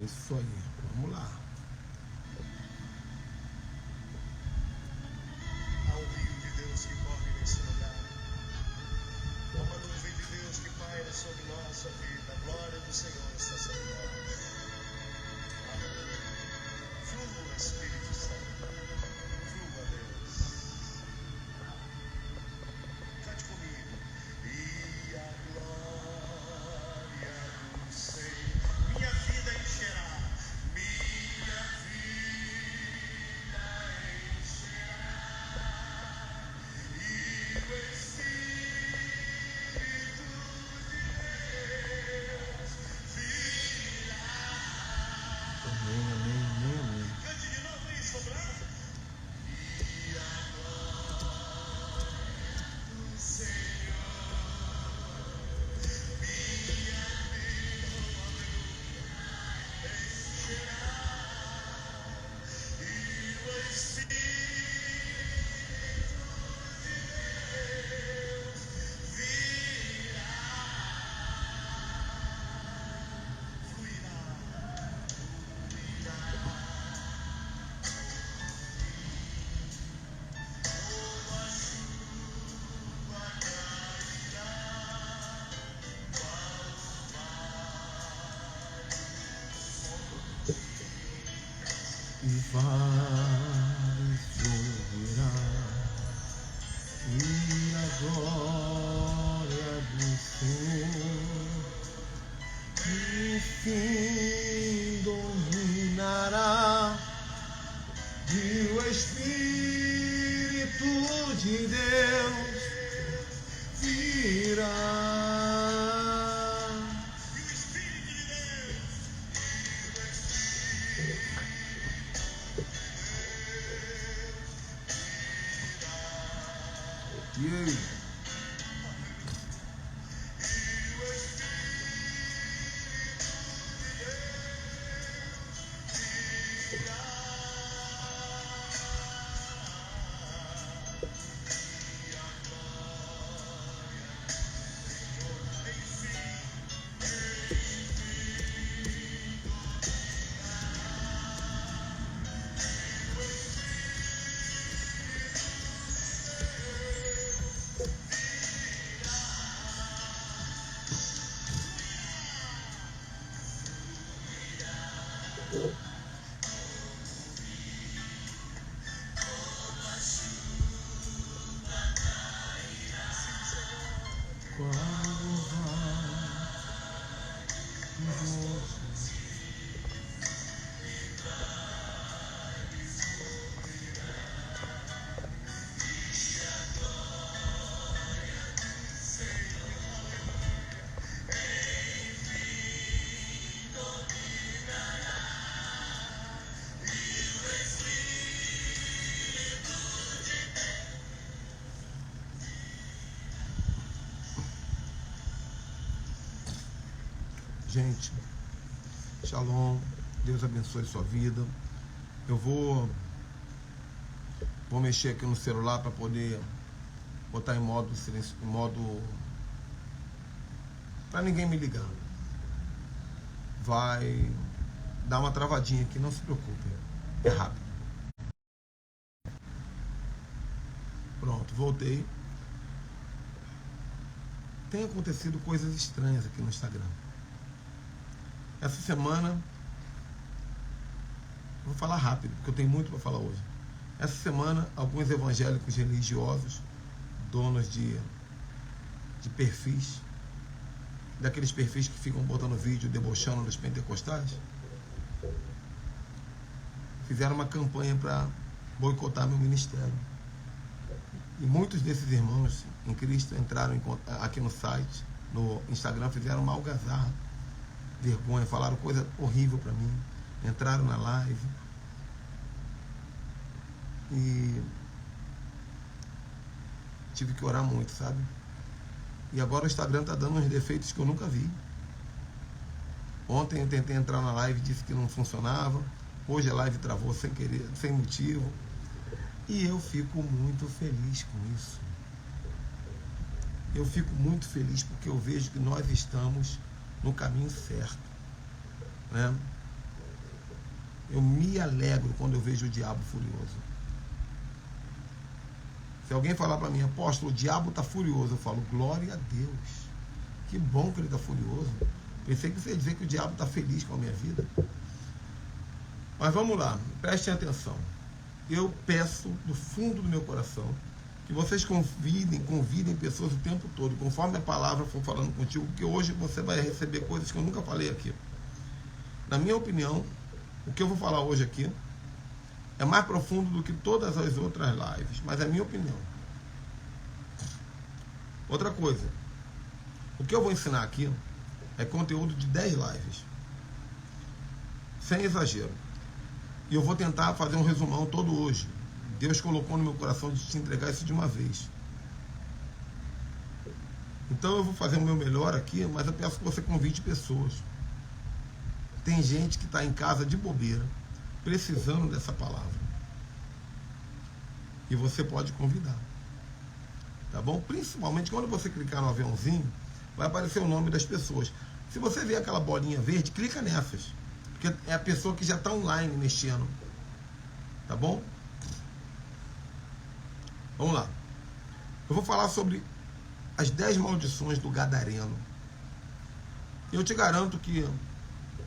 Isso aí, vamos lá. Há um rio de Deus que corre nesse lugar. Há uma nuvem de Deus que paira sobre nossa vida. A glória do Senhor está sobre nós. Aleluia. Flua, Espírito Santo. Flua, Deus. Cante comigo. E a glória do Senhor. Minha vida encherá. Minha vida encherá. E o Espírito de Deus virá. Amém, amém, amém, amém. Cante de novo aí, sobrando. E a glória do Senhor. Minha vida encherá. E o Espírito de Deus virá. Fluirá. Como a chuva cairá. E vale subirá, e a glória do Senhor enfim dominará, e o Espírito de Deus virá. E o Espírito de Deus. E aí? Quando Gente, shalom, Deus abençoe sua vida. Eu vou mexer aqui no celular para poder botar em modo silêncio, em modo para ninguém me ligar. Vai dar uma travadinha aqui, não se preocupe, é rápido. Pronto, voltei. Tem acontecido coisas estranhas aqui no Instagram. Essa semana, vou falar rápido, porque eu tenho muito para falar hoje. Essa semana, alguns evangélicos religiosos, donos de perfis, daqueles perfis que ficam botando vídeo debochando dos pentecostais, fizeram uma campanha para boicotar meu ministério. E muitos desses irmãos em Cristo entraram aqui no site, no Instagram, fizeram uma algazarra, vergonha, falaram coisa horrível para mim, entraram na live e tive que orar muito, sabe? E agora o Instagram tá dando uns defeitos que eu nunca vi. Ontem eu tentei entrar na live, disse que não funcionava. Hoje a live travou sem querer, sem motivo. E eu fico muito feliz com isso. Eu fico muito feliz porque eu vejo que nós estamos no caminho certo, né? Eu me alegro quando eu vejo o diabo furioso. Se alguém falar para mim, apóstolo, o diabo está furioso, eu falo, glória a Deus. Que bom que ele está furioso. Pensei que você ia dizer que o diabo está feliz com a minha vida. Mas vamos lá, prestem atenção. Eu peço do fundo do meu coração que vocês convidem pessoas o tempo todo, conforme a palavra for falando contigo, porque hoje você vai receber coisas que eu nunca falei aqui. Na minha opinião, o que eu vou falar hoje aqui é mais profundo do que todas as outras lives, mas é a minha opinião. Outra coisa, o que eu vou ensinar aqui é conteúdo de 10 lives, sem exagero. E eu vou tentar fazer um resumão todo hoje. Deus colocou no meu coração de te entregar isso de uma vez. Então eu vou fazer o meu melhor aqui, mas eu peço que você convide pessoas. Tem gente que está em casa de bobeira, precisando dessa palavra. E você pode convidar. Tá bom? Principalmente quando você clicar no aviãozinho, vai aparecer o nome das pessoas. Se você ver aquela bolinha verde, clica nessas. Porque é a pessoa que já está online neste ano. Tá bom? Vamos lá. Eu vou falar sobre as 10 maldições do gadareno. Eu te garanto que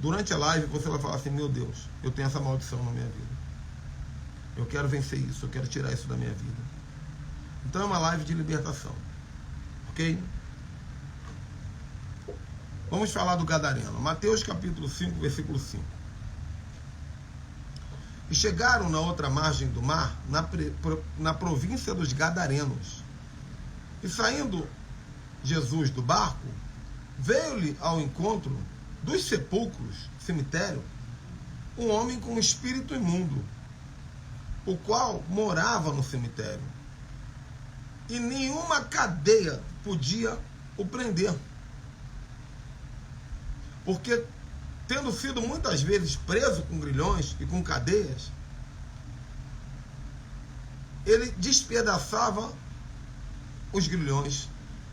durante a live você vai falar assim, meu Deus, eu tenho essa maldição na minha vida. Eu quero vencer isso, eu quero tirar isso da minha vida. Então é uma live de libertação. Ok? Vamos falar do gadareno. Mateus capítulo 5, versículo 5. E chegaram na outra margem do mar, na província dos Gadarenos. E saindo Jesus do barco, veio-lhe ao encontro dos sepulcros, cemitério, um homem com um espírito imundo, o qual morava no cemitério. E nenhuma cadeia podia o prender. Porque, tendo sido muitas vezes preso com grilhões e com cadeias, ele despedaçava os grilhões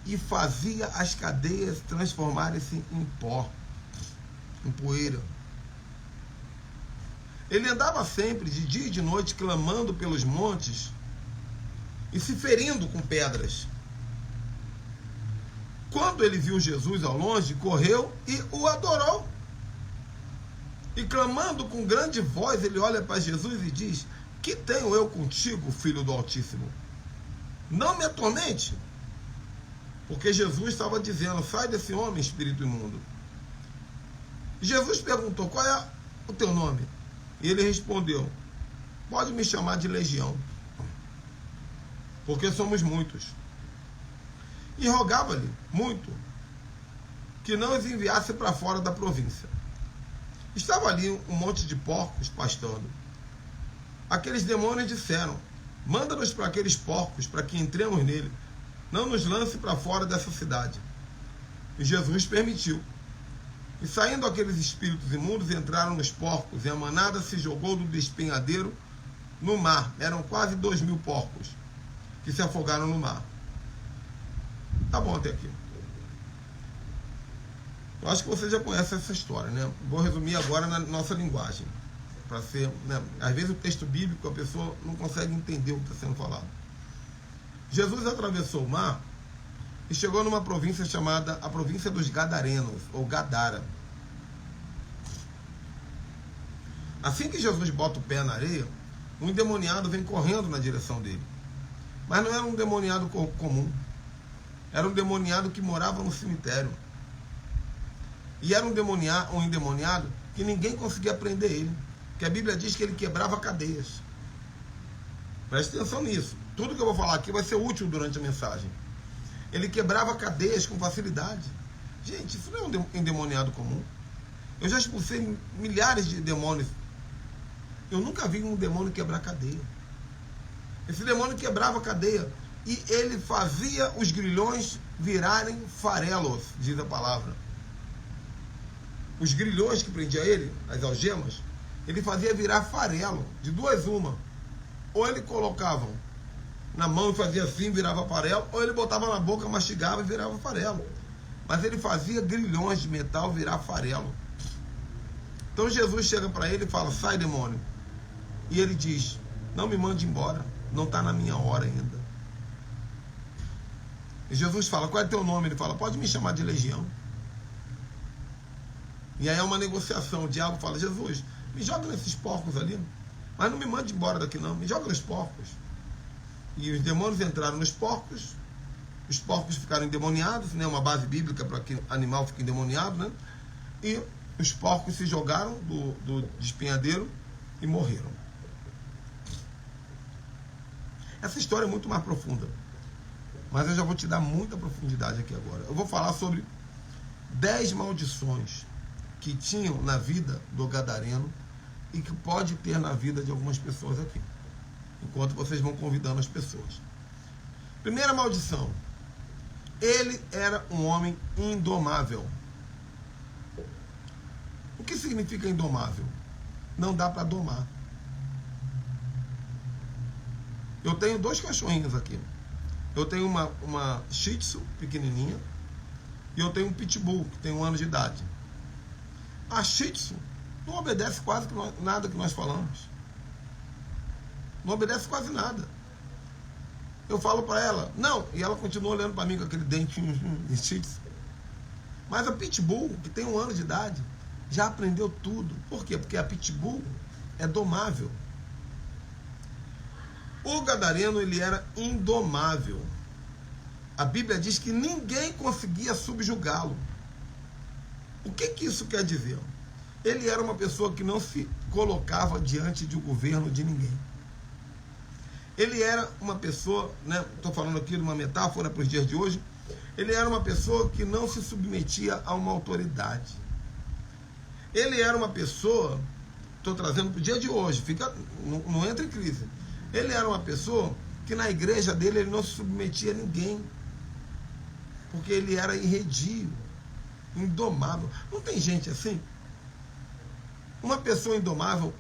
e fazia as cadeias transformarem-se em pó, em poeira. Ele andava sempre, de dia e de noite, clamando pelos montes e se ferindo com pedras. Quando ele viu Jesus ao longe, correu e o adorou. E clamando com grande voz, ele olha para Jesus e diz, que tenho eu contigo, filho do Altíssimo? Não me atormente. Porque Jesus estava dizendo, sai desse homem, espírito imundo. Jesus perguntou, qual é o teu nome? E ele respondeu, pode me chamar de Legião, porque somos muitos. E rogava-lhe muito que não os enviasse para fora da província. Estava ali um monte de porcos pastando. Aqueles demônios disseram, manda-nos para aqueles porcos, para que entremos nele. Não nos lance para fora dessa cidade. E Jesus permitiu. E saindo aqueles espíritos imundos, entraram nos porcos, e a manada se jogou do despenhadeiro no mar. Eram quase 2.000 porcos que se afogaram no mar. Tá bom até aqui. Eu acho que você já conhece essa história, né? Vou resumir agora na nossa linguagem. Para ser, né? Às vezes o texto bíblico a pessoa não consegue entender o que está sendo falado. Jesus atravessou o mar e chegou numa província chamada a província dos Gadarenos, ou Gadara. Assim que Jesus bota o pé na areia, um endemoniado vem correndo na direção dele. Mas não era um endemoniado comum. Era um endemoniado que morava no cemitério. E era um endemoniado que ninguém conseguia prender ele. Porque a Bíblia diz que ele quebrava cadeias. Preste atenção nisso. Tudo que eu vou falar aqui vai ser útil durante a mensagem. Ele quebrava cadeias com facilidade. Gente, isso não é um endemoniado comum. Eu já expulsei milhares de demônios. Eu nunca vi um demônio quebrar cadeia. Esse demônio quebrava cadeia. E ele fazia os grilhões virarem farelos, diz a palavra. Os grilhões que prendia ele, as algemas, ele fazia virar farelo, de duas uma. Ou ele colocava na mão e fazia assim, virava farelo, ou ele botava na boca, mastigava e virava farelo. Mas ele fazia grilhões de metal virar farelo. Então Jesus chega para ele e fala: sai, demônio. E ele diz: não me mande embora, não está na minha hora ainda. E Jesus fala: qual é teu nome? Ele fala: pode me chamar de Legião. E aí é uma negociação. O diabo fala: Jesus, me joga nesses porcos ali, mas não me mande embora daqui não, me joga nos porcos. E os demônios entraram nos porcos, os porcos ficaram endemoniados, né? Uma base bíblica para que animal fique endemoniado, né? E os porcos se jogaram do despenhadeiro e morreram. Essa história é muito mais profunda, mas eu já vou te dar muita profundidade aqui agora. Eu vou falar sobre 10 maldições que tinham na vida do gadareno e que pode ter na vida de algumas pessoas aqui, enquanto vocês vão convidando as pessoas. Primeira maldição: ele era um homem indomável. O que significa indomável? Não dá para domar. Eu tenho 2 cachorrinhos aqui. Eu tenho uma Shih Tzu pequenininha e eu tenho um Pitbull que tem 1 ano de idade. A Shih Tzu não obedece quase nada que nós falamos. Não obedece quase nada. Eu falo para ela, não, e ela continua olhando para mim com aquele dentinho de Shih Tzu. Mas a Pitbull, que tem 1 ano de idade, já aprendeu tudo. Por quê? Porque a Pitbull é domável. O gadareno, ele era indomável. A Bíblia diz que ninguém conseguia subjugá-lo. O que isso quer dizer? Ele era uma pessoa que não se colocava diante de um governo de ninguém. Ele era uma pessoa, né, estou falando aqui de uma metáfora para os dias de hoje, ele era uma pessoa que não se submetia a uma autoridade. Ele era uma pessoa, estou trazendo para o dia de hoje, não entra em crise. Ele era uma pessoa que na igreja dele ele não se submetia a ninguém, porque ele era irredio, indomável. Não tem gente assim? Uma pessoa indomável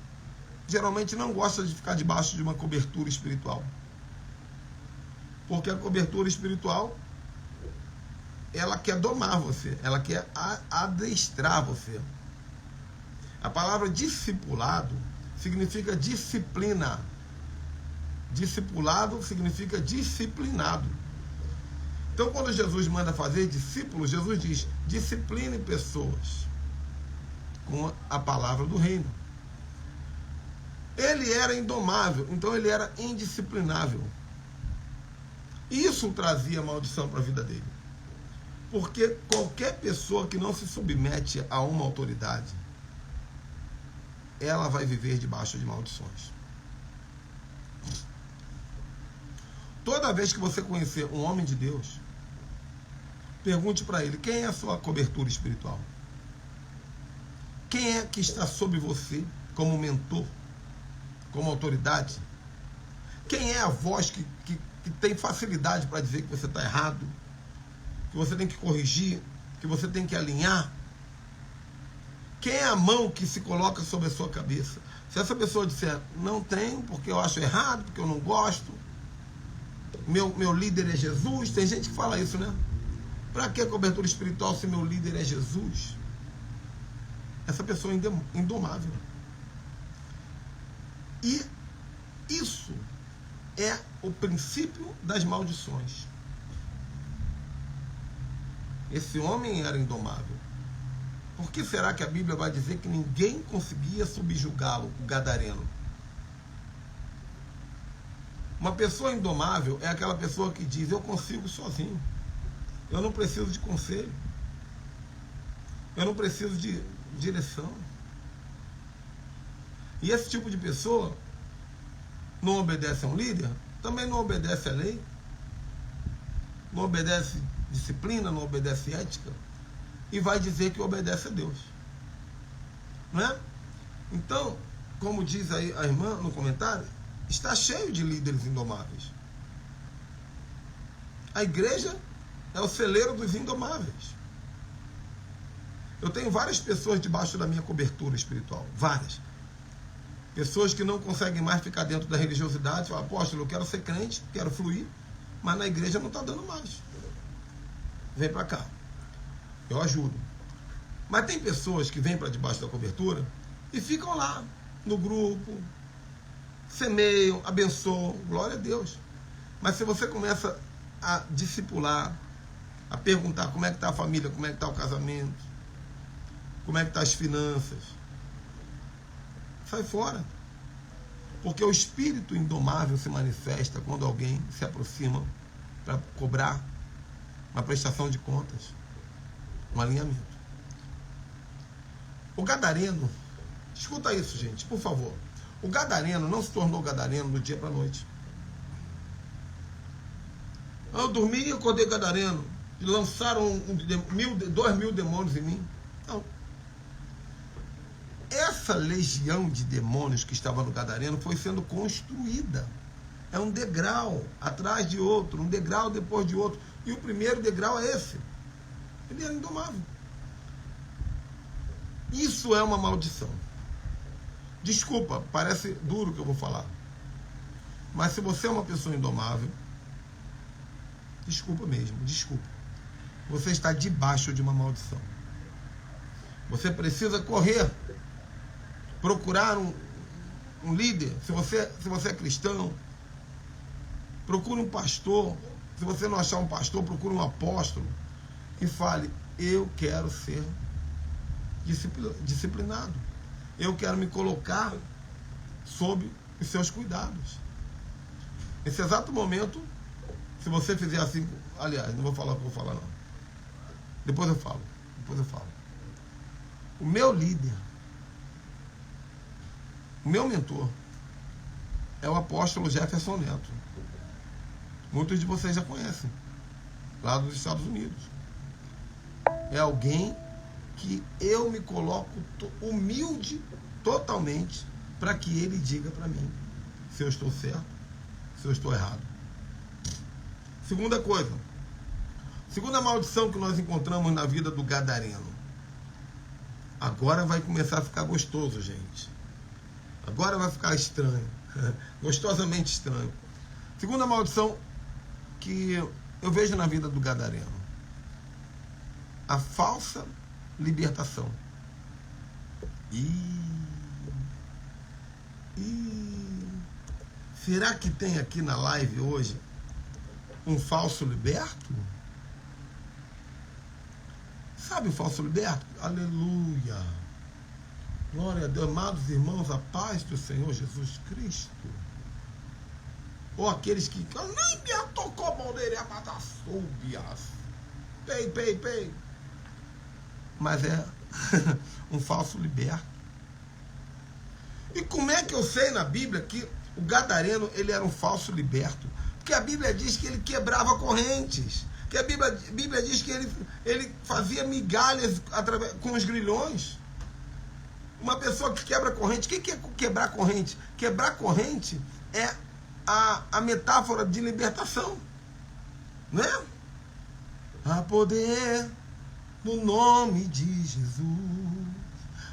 geralmente não gosta de ficar debaixo de uma cobertura espiritual, porque a cobertura espiritual, ela quer domar você, ela quer adestrar você. A palavra discipulado significa disciplina. Discipulado significa disciplinado. Então, quando Jesus manda fazer discípulos, Jesus diz: discipline pessoas com a palavra do reino. Ele era indomável, então ele era indisciplinável. Isso trazia maldição para a vida dele. Porque qualquer pessoa que não se submete a uma autoridade, ela vai viver debaixo de maldições. Toda vez que você conhecer um homem de Deus, pergunte para ele: quem é a sua cobertura espiritual? Quem é que está sob você como mentor, como autoridade? Quem é a voz que tem facilidade para dizer que você está errado, que você tem que corrigir, que você tem que alinhar? Quem é a mão que se coloca sobre a sua cabeça? Se essa pessoa disser: não tenho, porque eu acho errado, porque eu não gosto, meu líder é Jesus. Tem gente que fala isso, né? Para que cobertura espiritual se meu líder é Jesus? Essa pessoa é indomável. E isso é o princípio das maldições. Esse homem era indomável. Por que será que a Bíblia vai dizer que ninguém conseguia subjugá-lo, o gadareno? Uma pessoa indomável é aquela pessoa que diz: eu consigo sozinho, eu não preciso de conselho, eu não preciso de direção. E esse tipo de pessoa não obedece a um líder, também não obedece à lei, não obedece disciplina, não obedece ética, e vai dizer que obedece a Deus, não é? Então, como diz aí a irmã no comentário, está cheio de líderes indomáveis. A igreja é o celeiro dos indomáveis. Eu tenho várias pessoas debaixo da minha cobertura espiritual, várias. Pessoas que não conseguem mais ficar dentro da religiosidade, falam: apóstolo, eu quero ser crente, quero fluir, mas na igreja não está dando mais. Vem para cá, eu ajudo. Mas tem pessoas que vêm para debaixo da cobertura E ficam lá, no grupo, semeiam, abençoam, glória a Deus. Mas se você começa a discipular, a perguntar como é que está a família, como é que está o casamento, como é que estão as finanças, sai fora. Porque o espírito indomável se manifesta quando alguém se aproxima para cobrar uma prestação de contas, um alinhamento. O gadareno, escuta isso, gente, por favor. O gadareno não se tornou gadareno do dia para a noite. Eu dormi e acordei gadareno. E lançaram 2.000 demônios em mim. Não. Essa legião de demônios que estava no gadareno foi sendo construída. É um degrau atrás de outro, um degrau depois de outro. E o primeiro degrau é esse. Ele era indomável. Isso é uma maldição. Desculpa, parece duro o que eu vou falar. Mas se você é uma pessoa indomável, desculpa mesmo, desculpa. Você está debaixo de uma maldição. Você precisa correr, procurar um líder. Se você é cristão, procure um pastor. Se você não achar um pastor, procure um apóstolo e fale: eu quero ser disciplinado. Eu quero me colocar sob os seus cuidados. Nesse exato momento, se você fizer assim, aliás, não vou falar o que eu vou falar não. Depois eu falo. O meu líder, o meu mentor, é o apóstolo Jefferson Neto. Muitos de vocês já conhecem, lá dos Estados Unidos. É alguém que eu me coloco humilde totalmente para que ele diga para mim se eu estou certo, se eu estou errado. Segunda coisa, segunda maldição que nós encontramos na vida do gadareno. Agora vai começar a ficar gostoso, gente. Agora vai ficar estranho, gostosamente estranho. Segunda maldição que eu vejo na vida do gadareno: a falsa libertação. Será que tem aqui na live hoje um falso liberto? Sabe o falso liberto? Aleluia! Glória a Deus, amados irmãos, a paz do Senhor Jesus Cristo. Ou aqueles que nem me tocou bandeira para súbias. Pei. Mas é um falso liberto. E como é que eu sei na Bíblia que o gadareno ele era um falso liberto? Porque a Bíblia diz que ele quebrava correntes. Que a Bíblia diz que ele fazia migalhas com os grilhões. Uma pessoa que quebra corrente. O que é quebrar corrente? Quebrar corrente é a metáfora de libertação. Não é? Há poder no nome de Jesus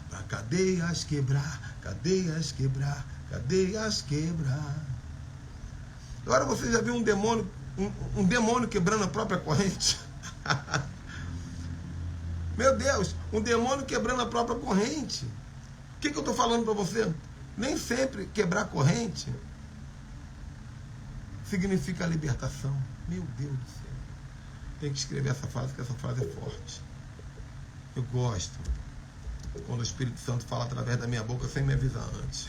para cadeias quebrar, cadeias quebrar, cadeias quebrar. Agora você já viu um demônio quebrando a própria corrente? Meu Deus, um demônio quebrando a própria corrente. O que eu estou falando para você? Nem sempre quebrar corrente significa libertação. Meu Deus do céu. Tem que escrever essa frase, porque essa frase é forte. Eu gosto quando o Espírito Santo fala através da minha boca sem me avisar antes.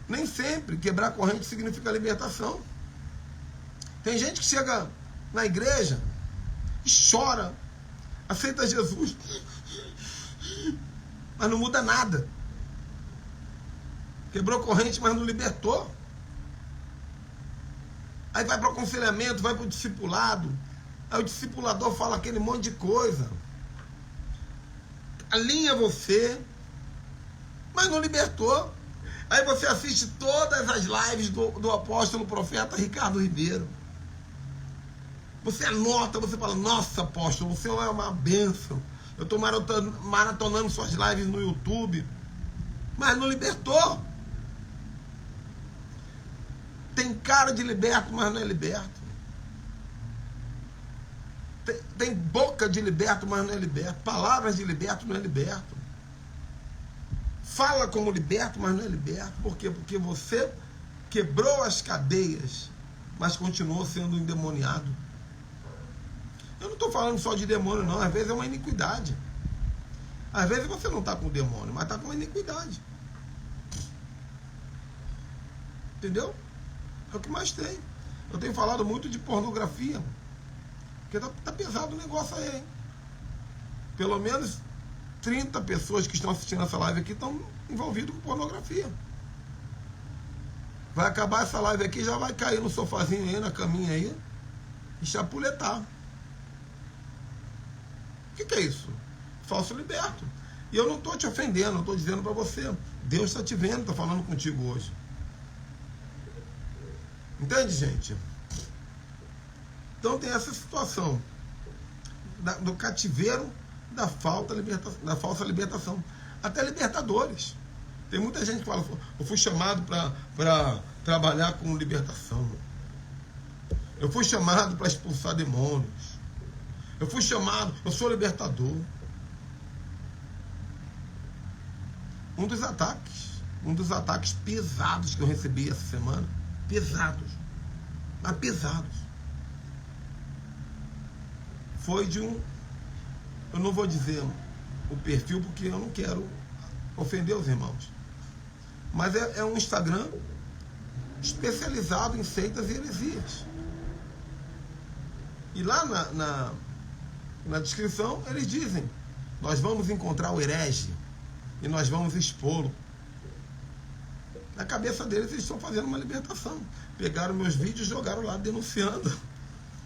Nem sempre quebrar corrente significa libertação. Tem gente que chega na igreja e chora, aceita Jesus, mas não muda nada. Quebrou corrente, mas não libertou. Aí vai para o aconselhamento, vai para o discipulado. Aí o discipulador fala aquele monte de coisa. Alinha você, mas não libertou. Aí você assiste todas as lives do apóstolo profeta Ricardo Ribeiro. Você anota, você fala: nossa, apóstolo, você é uma bênção. Eu estou maratonando suas lives no YouTube. Mas não libertou. Tem cara de liberto, mas não é liberto. Tem boca de liberto, mas não é liberto. Palavras de liberto, não é liberto. Fala como liberto, mas não é liberto. Por quê? Porque você quebrou as cadeias, mas continuou sendo endemoniado. Eu não estou falando só de demônio, não. Às vezes é uma iniquidade. Às vezes você não está com demônio, mas está com uma iniquidade. Entendeu? É o que mais tem. Eu tenho falado muito de pornografia. Porque tá pesado o negócio aí, hein? Pelo menos 30 pessoas que estão assistindo essa live aqui estão envolvidas com pornografia. Vai acabar essa live aqui, já vai cair no sofazinho aí, na caminha aí, e chapuletar. O que é isso? Falso liberto. E eu não estou te ofendendo, eu estou dizendo para você. Deus está te vendo, está falando contigo hoje. Entende, gente? Então tem essa situação do cativeiro da falsa libertação. Até libertadores. Tem muita gente que fala, eu fui chamado para trabalhar com libertação. Eu fui chamado para expulsar demônios. Eu fui chamado, eu sou libertador. Um dos ataques pesados que eu recebi essa semana, mas pesados, foi de um, eu não vou dizer o perfil porque eu não quero ofender os irmãos, mas é um Instagram especializado em seitas e heresias. E lá na descrição eles dizem, nós vamos encontrar o herege e nós vamos expô-lo. Na cabeça deles eles estão fazendo uma libertação. Pegaram meus vídeos e jogaram lá denunciando.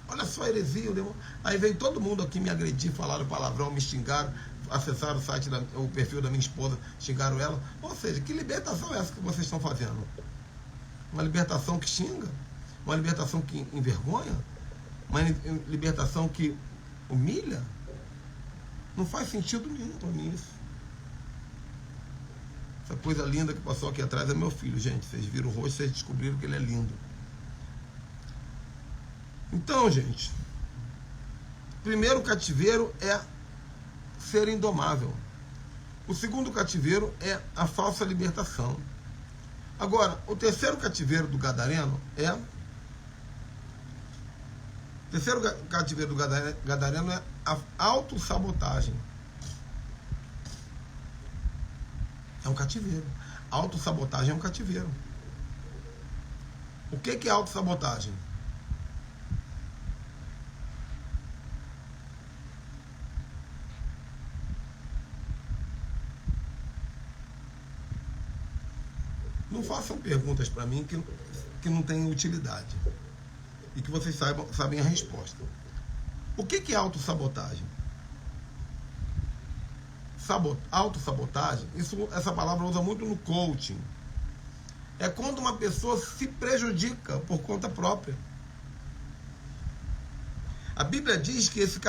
Olha só a heresia, o demônio. Aí veio todo mundo aqui me agredir, falaram palavrão, me xingaram, acessaram o perfil da minha esposa, xingaram ela. Ou seja, que libertação é essa que vocês estão fazendo? Uma libertação que xinga? Uma libertação que envergonha? Uma libertação que humilha? Não faz sentido nenhum para mim isso. Essa coisa linda que passou aqui atrás é meu filho, gente. Vocês viram o rosto, vocês descobriram que ele é lindo. Então, gente, primeiro cativeiro é ser indomável. O segundo cativeiro é a falsa libertação. Agora, o terceiro cativeiro do gadareno é... O terceiro cativeiro do gadareno é a autossabotagem. É um cativeiro. A autossabotagem é um cativeiro. O que é autossabotagem? Não façam perguntas para mim que não têm utilidade. E que vocês sabem a resposta. O que é autossabotagem? Autossabotagem, essa palavra usa muito no coaching. É quando uma pessoa se prejudica por conta própria. A Bíblia diz que esse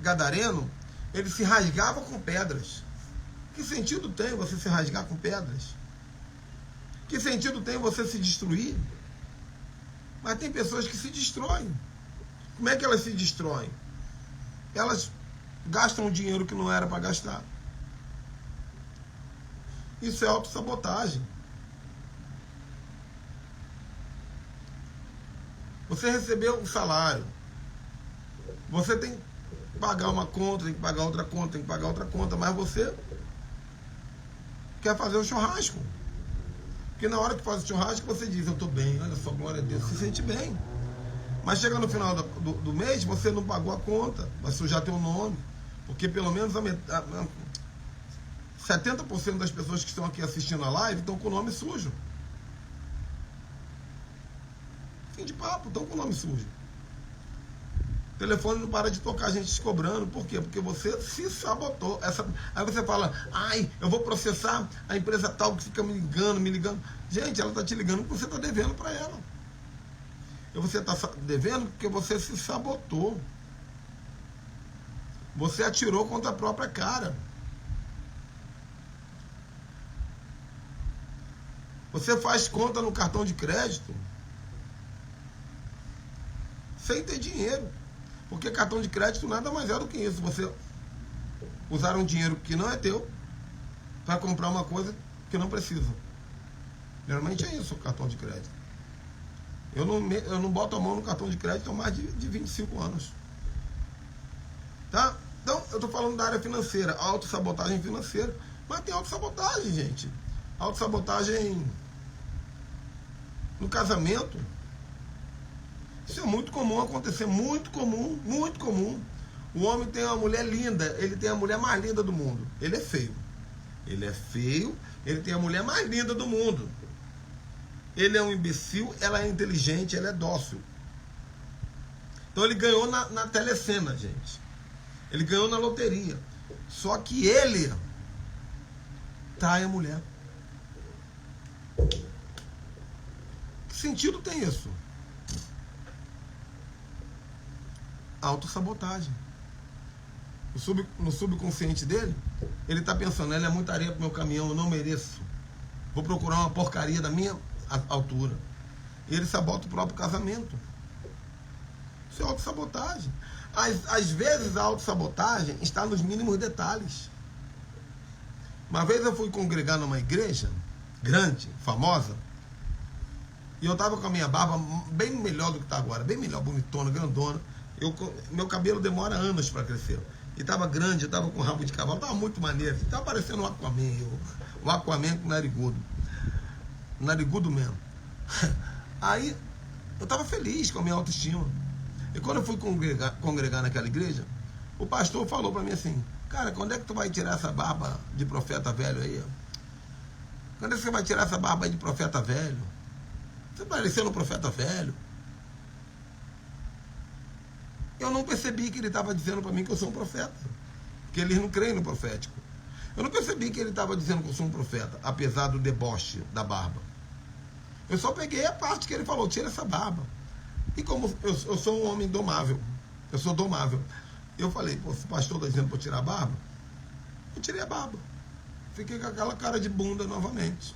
gadareno, ele se rasgava com pedras. Que sentido tem você se rasgar com pedras? Que sentido tem você se destruir? Mas tem pessoas que se destroem. Como é que elas se destroem? Elas gastam o dinheiro que não era para gastar. Isso é autossabotagem. Você recebeu um salário. Você tem que pagar uma conta, tem que pagar outra conta, tem que pagar outra conta, mas você quer fazer o churrasco. Porque na hora que faz o churrasco, você diz, eu estou bem, olha só, glória a Deus, se sente bem. Mas chega no final do mês, você não pagou a conta, vai sujar teu nome. Porque pelo menos 70% das pessoas que estão aqui assistindo a live estão com o nome sujo. Fim de papo, estão com o nome sujo. O telefone não para de tocar, a gente te cobrando. Por quê? Porque você se sabotou. Aí você fala, eu vou processar a empresa tal que fica me ligando. Gente, ela está te ligando porque você está devendo para ela. E você está devendo porque você se sabotou. Você atirou contra a própria cara. Você faz conta no cartão de crédito sem ter dinheiro. Porque cartão de crédito nada mais é do que isso. Você usar um dinheiro que não é teu para comprar uma coisa que não precisa. Geralmente é isso o cartão de crédito. Eu não boto a mão no cartão de crédito há mais de 25 anos. Tá? Então, eu estou falando da área financeira, autossabotagem financeira. Mas tem autossabotagem, gente. Autossabotagem no casamento. Isso é muito comum acontecer, muito comum, muito comum. O homem tem uma mulher linda, ele tem a mulher mais linda do mundo. Ele é feio. Ele é feio, ele tem a mulher mais linda do mundo. Ele é um imbecil, ela é inteligente, ela é dócil. Então ele ganhou na telecena, gente. Ele ganhou na loteria. Só que ele trai a mulher. Que sentido tem isso? Autossabotagem. No subconsciente dele, ele está pensando, ela é muita areia para o meu caminhão, eu não mereço. Vou procurar uma porcaria da minha altura. E ele sabota o próprio casamento. Isso é autossabotagem. Às vezes a autossabotagem está nos mínimos detalhes. Uma vez eu fui congregar numa igreja grande, famosa, e eu estava com a minha barba bem melhor do que está agora, bem melhor, bonitona, grandona. Meu cabelo demora anos para crescer. E estava grande, eu estava com rabo de cavalo, estava muito maneiro. Estava parecendo um Aquaman, o Aquaman com narigudo. Narigudo mesmo. Aí eu estava feliz com a minha autoestima. E quando eu fui congregar naquela igreja, o pastor falou para mim assim: cara, quando é que tu vai tirar essa barba de profeta velho aí? Quando é que você vai tirar essa barba aí de profeta velho? Você parecendo um profeta velho. Eu não percebi que ele estava dizendo para mim que eu sou um profeta. Porque eles não creem no profético. Eu não percebi que ele estava dizendo que eu sou um profeta, apesar do deboche da barba. Eu só peguei a parte que ele falou: tira essa barba. E como eu sou um homem domável, eu sou domável, eu falei: pô, se o pastor está dizendo para eu tirar a barba, eu tirei a barba. Fiquei com aquela cara de bunda novamente.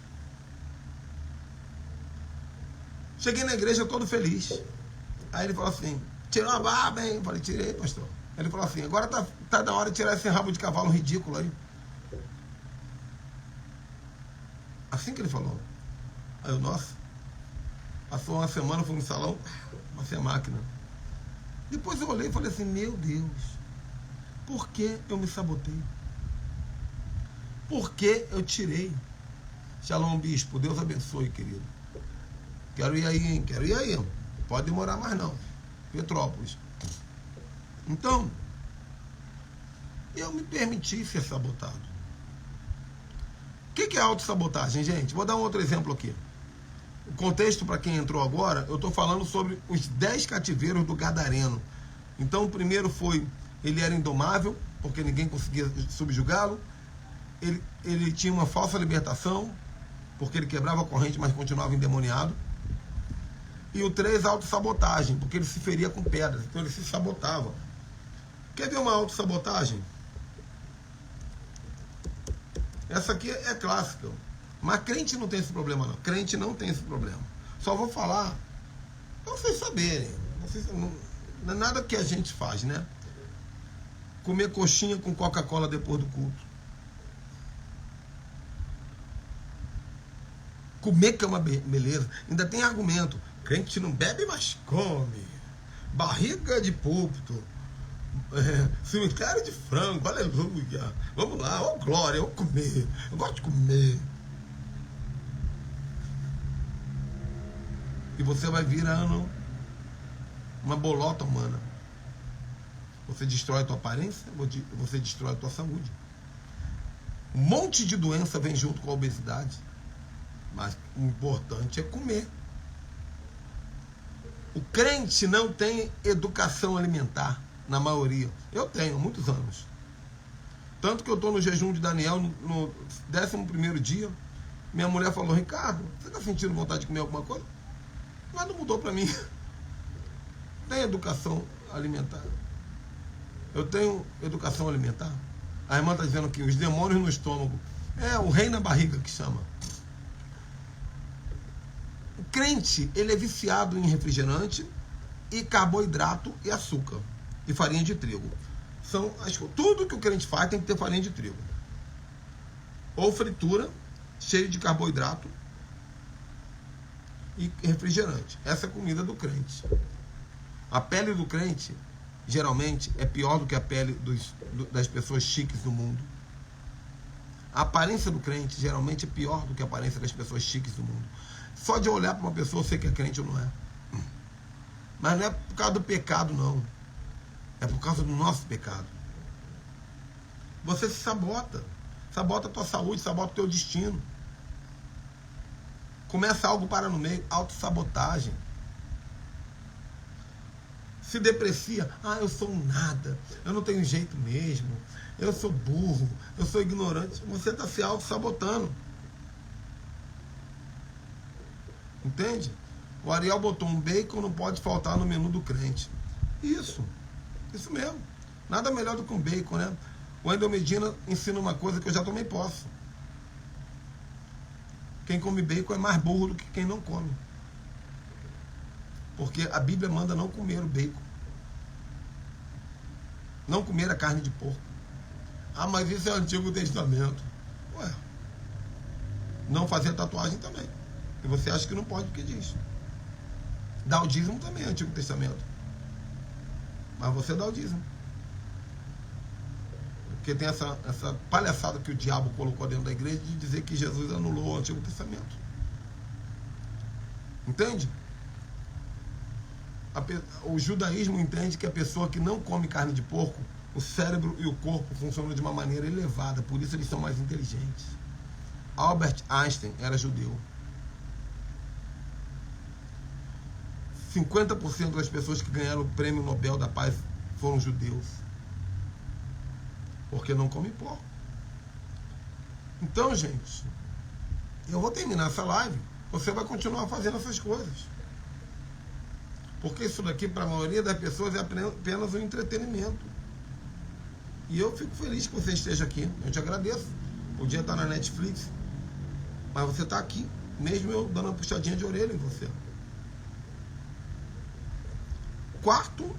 Cheguei na igreja todo feliz. Aí ele falou assim: tirou a barba, hein? Eu falei: tirei, pastor. Ele falou assim: agora tá na hora de tirar esse rabo de cavalo ridículo aí. Assim que ele falou. Aí eu, nossa. Passou uma semana, fui no salão, passei a máquina. Depois eu olhei e falei assim: meu Deus, por que eu me sabotei? Por que eu tirei? Shalom, bispo, Deus abençoe, querido. Quero ir aí, hein? Quero ir aí. Pode demorar mais não. Petrópolis. Então, eu me permiti ser sabotado. O que é autossabotagem, gente? Vou dar um outro exemplo aqui. O contexto, para quem entrou agora, eu estou falando sobre os 10 cativeiros do Gadareno. Então, o primeiro foi: ele era indomável, porque ninguém conseguia subjugá-lo. Ele tinha uma falsa libertação, porque ele quebrava a corrente, mas continuava endemoniado. E o 3, autossabotagem, porque ele se feria com pedras, então ele se sabotava. Quer ver uma autossabotagem? Essa aqui é clássica. Mas crente não tem esse problema, não. Crente não tem esse problema. Só vou falar para vocês saberem. Não é nada que a gente faz, né? Comer coxinha com Coca-Cola depois do culto. Comer que é uma beleza. Ainda tem argumento. Crente não bebe, mas come. Barriga de púlpito. Cemitério de frango. Aleluia. Vamos lá. Ó glória. Ó comer. Eu gosto de comer. E você vai virando uma bolota humana. Você destrói a tua aparência, você destrói a tua saúde. Um monte de doença vem junto com a obesidade. Mas o importante é comer. O crente não tem educação alimentar, na maioria. Eu tenho, muitos anos. Tanto que eu estou no jejum de Daniel, no 11º dia. Minha mulher falou: Ricardo, você está sentindo vontade de comer alguma coisa? Nada mudou para mim. Tem educação alimentar. Eu tenho educação alimentar. A irmã está dizendo que os demônios no estômago. É o rei na barriga que chama. O crente, ele é viciado em refrigerante e carboidrato e açúcar. e farinha de trigo. Tudo que o crente faz tem que ter farinha de trigo. Ou fritura, cheio de carboidrato e refrigerante. Essa é a comida do crente. A pele do crente, geralmente, é pior do que a pele das pessoas chiques do mundo. A aparência do crente, geralmente, é pior do que a aparência das pessoas chiques do mundo. Só de olhar para uma pessoa, eu sei que é crente ou não é. Mas não é por causa do pecado, não. É por causa do nosso pecado. Você se sabota. Sabota a tua saúde, sabota o teu destino. Começa algo, para no meio. Autossabotagem. Se deprecia. Eu sou um nada. Eu não tenho jeito mesmo. Eu sou burro. Eu sou ignorante. Você está se auto-sabotando. Entende? O Ariel botou um bacon não pode faltar no menu do crente. Isso mesmo. Nada melhor do que um bacon, né? O Wendel Medina ensina uma coisa que eu já tomei posse. Quem come bacon é mais burro do que quem não come. Porque a Bíblia manda não comer o bacon. Não comer a carne de porco. Mas isso é o Antigo Testamento. Ué. Não fazer tatuagem também. E você acha que não pode porque diz. Dar o dízimo também é Antigo Testamento. Mas você dá o dízimo. Porque tem essa palhaçada que o diabo colocou dentro da igreja de dizer que Jesus anulou o Antigo Testamento. Entende? O judaísmo entende que a pessoa que não come carne de porco, o cérebro e o corpo funcionam de uma maneira elevada, por isso eles são mais inteligentes. Albert Einstein era judeu. 50% das pessoas que ganharam o Prêmio Nobel da Paz foram judeus. Porque não comem porco. Então, gente, eu vou terminar essa live. Você vai continuar fazendo essas coisas. Porque isso daqui, para a maioria das pessoas, é apenas um entretenimento. E eu fico feliz que você esteja aqui. Eu te agradeço. Podia estar na Netflix. Mas você está aqui. Mesmo eu dando uma puxadinha de orelha em você. Quarto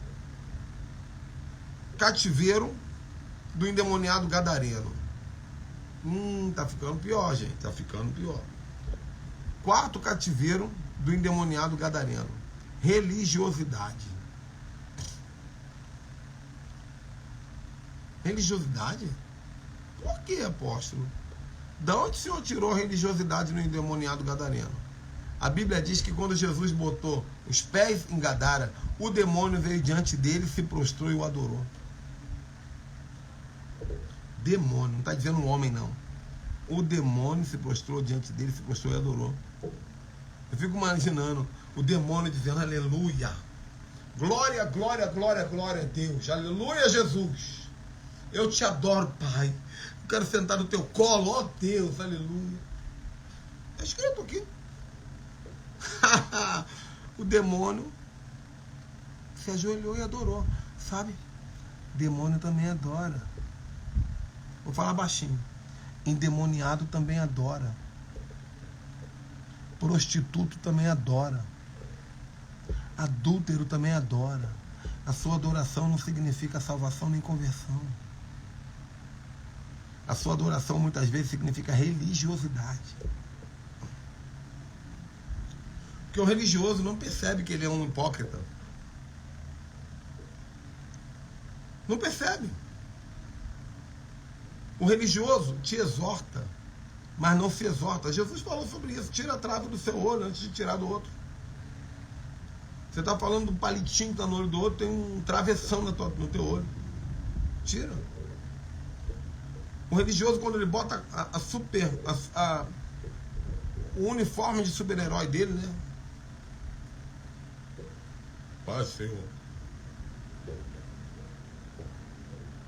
cativeiro do endemoniado gadareno. Tá ficando pior, gente. Tá ficando pior. Quarto cativeiro do endemoniado gadareno. Religiosidade. Religiosidade? Por que, apóstolo? De onde o senhor tirou a religiosidade no endemoniado gadareno? A Bíblia diz que quando Jesus botou os pés em Gadara, o demônio veio diante dele, se prostrou e o adorou. Demônio, não está dizendo um homem, não. O demônio se prostrou diante dele, se prostrou e adorou. Eu fico imaginando o demônio dizendo aleluia. Glória, glória, glória, glória a Deus. Aleluia, Jesus. Eu te adoro, Pai. Eu quero sentar no teu colo, ó Deus, aleluia. Está escrito aqui. O demônio se ajoelhou e adorou. Sabe? Demônio também adora. Vou falar baixinho. Endemoniado também adora. Prostituto também adora. Adúltero também adora. A sua adoração não significa salvação nem conversão. A sua adoração muitas vezes significa religiosidade. Porque o religioso não percebe que ele é um hipócrita. Não percebe. O religioso te exorta, mas não se exorta. Jesus falou sobre isso. Tira a trave do seu olho antes de tirar do outro. Você está falando do palitinho que está no olho do outro, tem um travessão no teu olho. Tira. O religioso, quando ele bota o uniforme de super-herói dele, né? Pai, Senhor.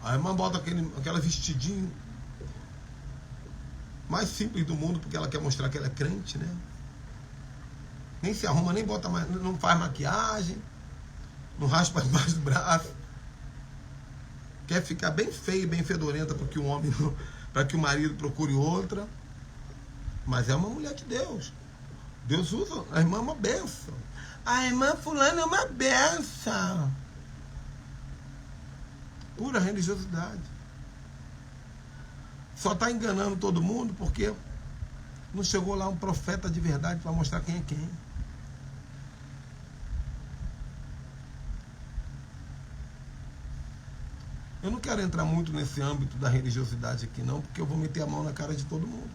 A irmã bota aquela vestidinho mais simples do mundo, porque ela quer mostrar que ela é crente, né? Nem se arruma, nem bota mais, não faz maquiagem, não raspa debaixo do braço. Quer ficar bem feia e bem fedorenta para que o marido procure outra. Mas é uma mulher de Deus. Deus usa, a irmã é uma bênção. A irmã fulana é uma bênção. Pura religiosidade. Só está enganando todo mundo porque não chegou lá um profeta de verdade para mostrar quem é quem. Eu não quero entrar muito nesse âmbito da religiosidade aqui não, porque eu vou meter a mão na cara de todo mundo.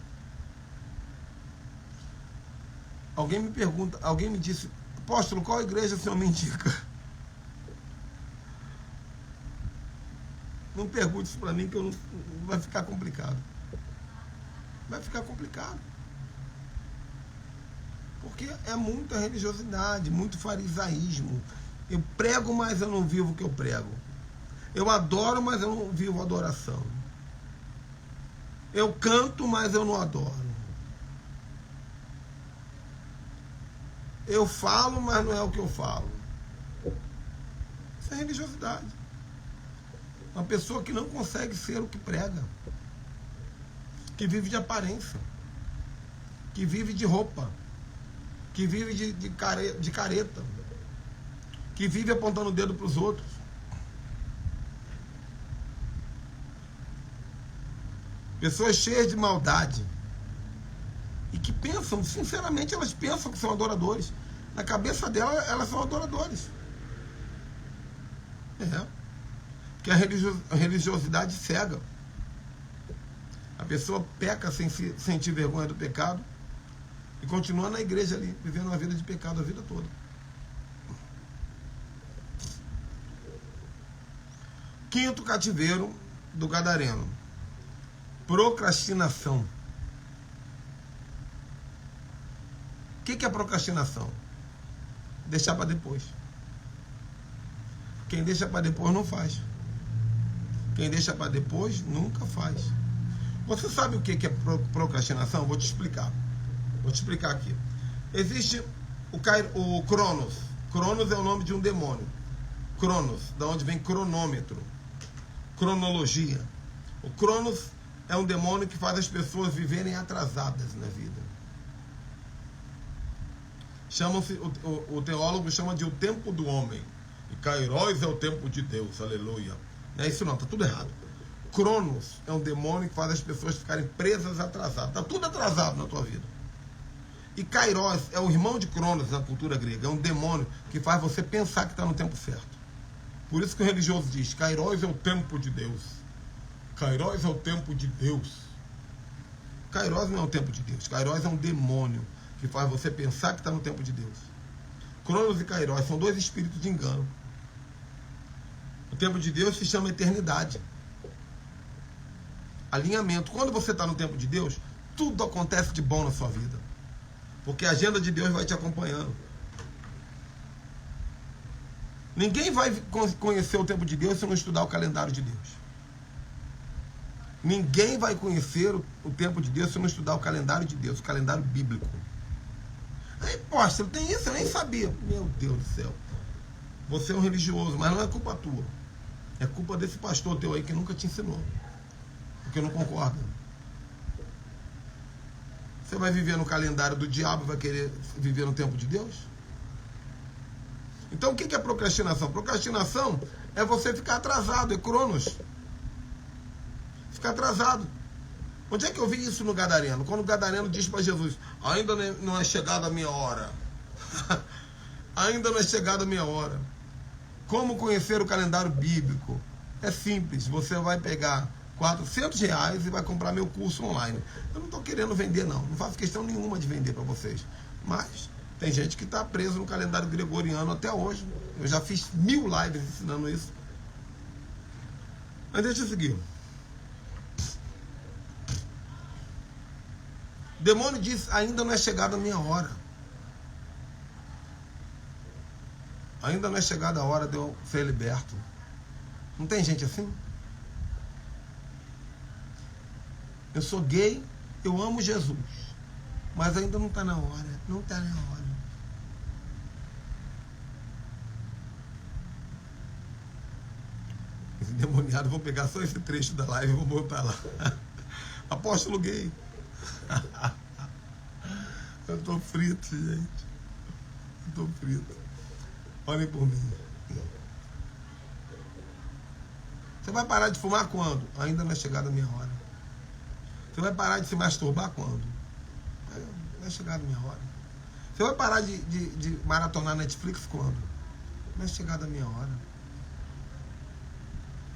Alguém me pergunta, alguém me disse, apóstolo, qual igreja o senhor me indica? Não pergunte isso para mim que eu não, vai ficar complicado. Vai ficar complicado. Porque é muita religiosidade, muito farisaísmo. Eu prego, mas eu não vivo o que eu prego. Eu adoro, mas eu não vivo adoração. Eu canto, mas eu não adoro. Eu falo, mas não é o que eu falo. Isso é religiosidade. Uma pessoa que não consegue ser o que prega. Que vive de aparência. Que vive de roupa. Que vive de careta. Que vive apontando o dedo para os outros. Pessoas cheias de maldade. E que pensam, sinceramente, elas pensam que são adoradores. Na cabeça delas, elas são adoradores. É. Porque a religiosidade cega. A pessoa peca sem sentir vergonha do pecado e continua na igreja ali, vivendo uma vida de pecado a vida toda. Quinto cativeiro do gadareno. Procrastinação. O que é procrastinação? Deixar para depois. Quem deixa para depois não faz. Quem deixa para depois nunca faz. Você sabe o que é procrastinação? Vou te explicar. Vou te explicar aqui. Existe o Cronos. Cronos é o nome de um demônio. Cronos, da onde vem cronômetro. Cronologia. O Cronos é um demônio que faz as pessoas viverem atrasadas na vida. O teólogo chama de o tempo do homem. E Kairos é o tempo de Deus. Aleluia. Não é isso não, está tudo errado. Cronos é um demônio que faz as pessoas ficarem presas atrasadas. Está tudo atrasado na tua vida. E Kairos é o irmão de Cronos na cultura grega. É um demônio que faz você pensar que está no tempo certo. Por isso que o religioso diz, Kairos é o tempo de Deus. Kairos é o tempo de Deus. Kairos não é o tempo de Deus. Kairos é um demônio que faz você pensar que está no tempo de Deus. Cronos e Kairos são dois espíritos de engano. O tempo de Deus se chama eternidade. Alinhamento. Quando você está no tempo de Deus, tudo acontece de bom na sua vida. Porque a agenda de Deus vai te acompanhando. Ninguém vai conhecer o tempo de Deus se não estudar o calendário de Deus. Ninguém vai conhecer o tempo de Deus se não estudar o calendário de Deus, o calendário bíblico. Aí, apóstolo, tem isso? Eu nem sabia. Meu Deus do céu. Você é um religioso, mas não é culpa tua. É culpa desse pastor teu aí que nunca te ensinou. Porque não concorda. Você vai viver no calendário do diabo e vai querer viver no tempo de Deus? Então o que é procrastinação? Procrastinação é você ficar atrasado, é Cronos. Ficar atrasado. Onde é que eu vi isso no gadareno? Quando o gadareno diz para Jesus, ainda não é chegada a minha hora. Ainda não é chegada a minha hora. Como conhecer o calendário bíblico? É simples, você vai pegar R$400 e vai comprar meu curso online. Eu não estou querendo vender não faço questão nenhuma de vender para vocês. Mas tem gente que está preso no calendário gregoriano até hoje. Eu já fiz 1000 lives ensinando isso. Mas deixa eu seguir. O demônio diz, ainda não é chegada a minha hora. Ainda não é chegada a hora de eu ser liberto. Não tem gente assim? Eu sou gay, eu amo Jesus. Mas ainda não está na hora. Não está na hora. Esse demoniado, vou pegar só esse trecho da live e vou botar lá. Apóstolo gay. Eu tô frito, gente. Eu tô frito. Olhem por mim. Você vai parar de fumar quando? Ainda não é chegada a minha hora. Você vai parar de se masturbar quando? Não é chegada a minha hora. Você vai parar de maratonar Netflix quando? Não é chegada a minha hora.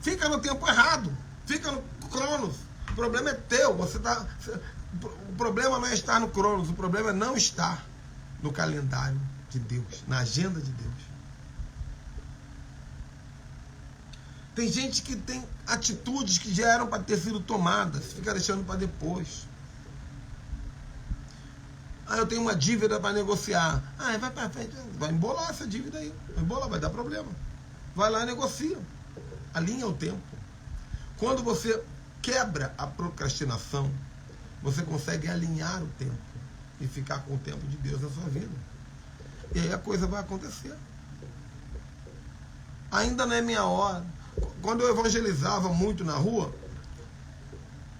Fica no tempo errado. Fica no Cronos. O problema é teu. O problema não é estar no Cronos. O problema é não estar no calendário de Deus, na agenda de Deus. Tem gente que tem atitudes que já eram para ter sido tomadas, fica deixando para depois. Eu tenho uma dívida para negociar. Vai para frente, vai embolar essa dívida aí. Vai embolar, vai dar problema. Vai lá e negocia. Alinha o tempo. Quando você quebra a procrastinação, você consegue alinhar o tempo e ficar com o tempo de Deus na sua vida. E aí a coisa vai acontecer. Ainda não é minha hora. Quando eu evangelizava muito na rua,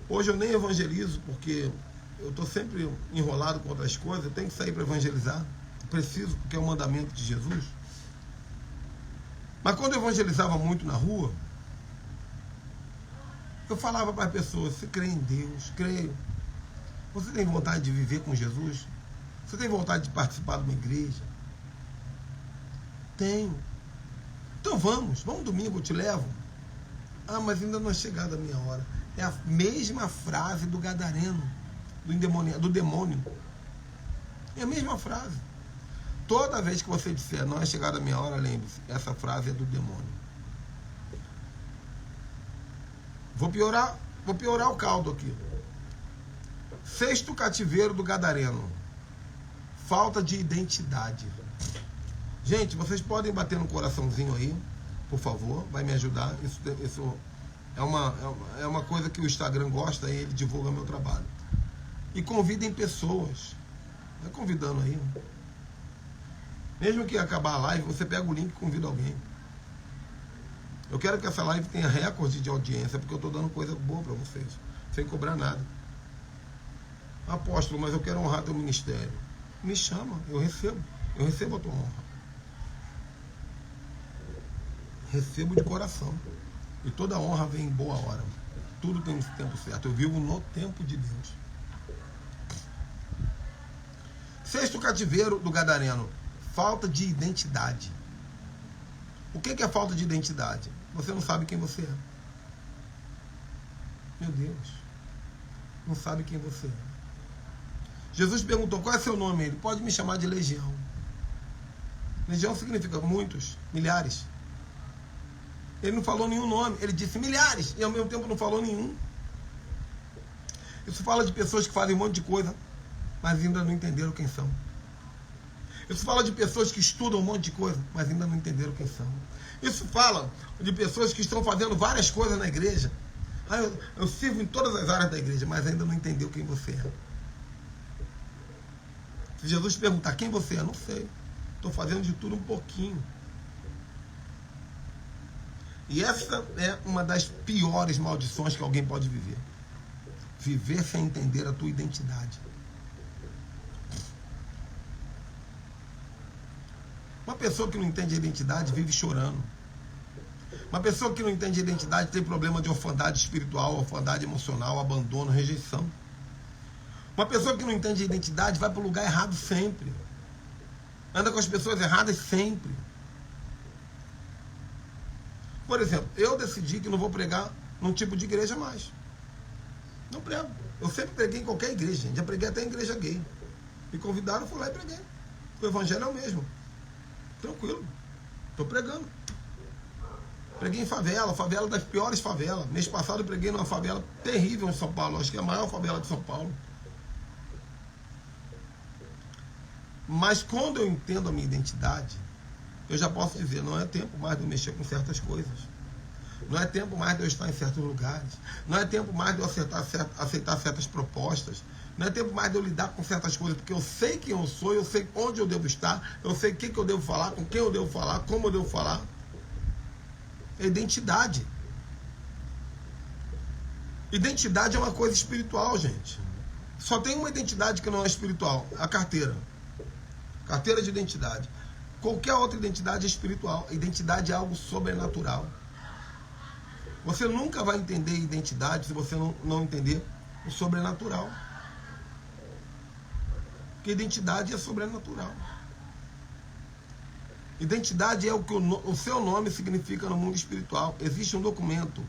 hoje eu nem evangelizo, porque eu estou sempre enrolado com outras coisas, eu tenho que sair para evangelizar. Preciso, porque é o mandamento de Jesus. Mas quando eu evangelizava muito na rua, eu falava para as pessoas: você crê em Deus? Creio. Você tem vontade de viver com Jesus? Você tem vontade de participar de uma igreja? Tenho. Então vamos domingo, eu te levo. Mas ainda não é chegada a minha hora. É a mesma frase do gadareno, do demônio. É a mesma frase. Toda vez que você disser não é chegada a minha hora, lembre-se, essa frase é do demônio. Vou piorar o caldo aqui. 6º cativeiro do gadareno. Falta de identidade. Gente, vocês podem bater no coraçãozinho aí, por favor, vai me ajudar. Isso é uma coisa que o Instagram gosta e ele divulga meu trabalho. E convidem pessoas. Vai convidando aí. Mesmo que acabar a live, você pega o link e convida alguém. Eu quero que essa live tenha recorde de audiência, porque eu estou dando coisa boa para vocês, sem cobrar nada. Apóstolo, mas eu quero honrar teu ministério. Me chama, eu recebo a tua honra. Recebo de coração. E toda honra vem em boa hora. Tudo tem um tempo certo. Eu vivo no tempo de Deus. 6º cativeiro do gadareno. Falta de identidade. O que é falta de identidade? Você não sabe quem você é. Meu Deus. Não sabe quem você é. Jesus perguntou: qual é seu nome? Ele: pode me chamar de Legião. Legião significa muitos, milhares. Ele não falou nenhum nome, ele disse milhares, e ao mesmo tempo não falou nenhum. Isso fala de pessoas que fazem um monte de coisa, mas ainda não entenderam quem são. Isso fala de pessoas que estudam um monte de coisa, mas ainda não entenderam quem são. Isso fala de pessoas que estão fazendo várias coisas na igreja. Eu sirvo em todas as áreas da igreja, mas ainda não entendeu quem você é. Se Jesus perguntar quem você é, não sei. Estou fazendo de tudo um pouquinho. E essa é uma das piores maldições que alguém pode viver. Viver sem entender a tua identidade. Uma pessoa que não entende a identidade vive chorando. Uma pessoa que não entende a identidade tem problema de orfandade espiritual, orfandade emocional, abandono, rejeição. Uma pessoa que não entende a identidade vai para o lugar errado sempre. Anda com as pessoas erradas sempre. Por exemplo, eu decidi que não vou pregar num tipo de igreja mais. Não prego. Eu sempre preguei em qualquer igreja, gente. Já preguei até em igreja gay. Me convidaram, fui lá e preguei. O evangelho é o mesmo. Tranquilo. Estou pregando. Preguei em favela das piores favelas. Mês passado eu preguei numa favela terrível em São Paulo. Acho que é a maior favela de São Paulo. Mas quando eu entendo a minha identidade, eu já posso dizer: não é tempo mais de eu mexer com certas coisas. Não é tempo mais de eu estar em certos lugares. Não é tempo mais de eu aceitar certas propostas. Não é tempo mais de eu lidar com certas coisas, porque eu sei quem eu sou, eu sei onde eu devo estar, eu sei o que eu devo falar, com quem eu devo falar, como eu devo falar. É identidade. Identidade é uma coisa espiritual, gente. Só tem uma identidade que não é espiritual: a carteira. Carteira de identidade. Qualquer outra identidade é espiritual. A identidade é algo sobrenatural. Você nunca vai entender identidade se você não entender o sobrenatural. Porque identidade é sobrenatural. Identidade é o que o seu nome significa no mundo espiritual. Existe um documento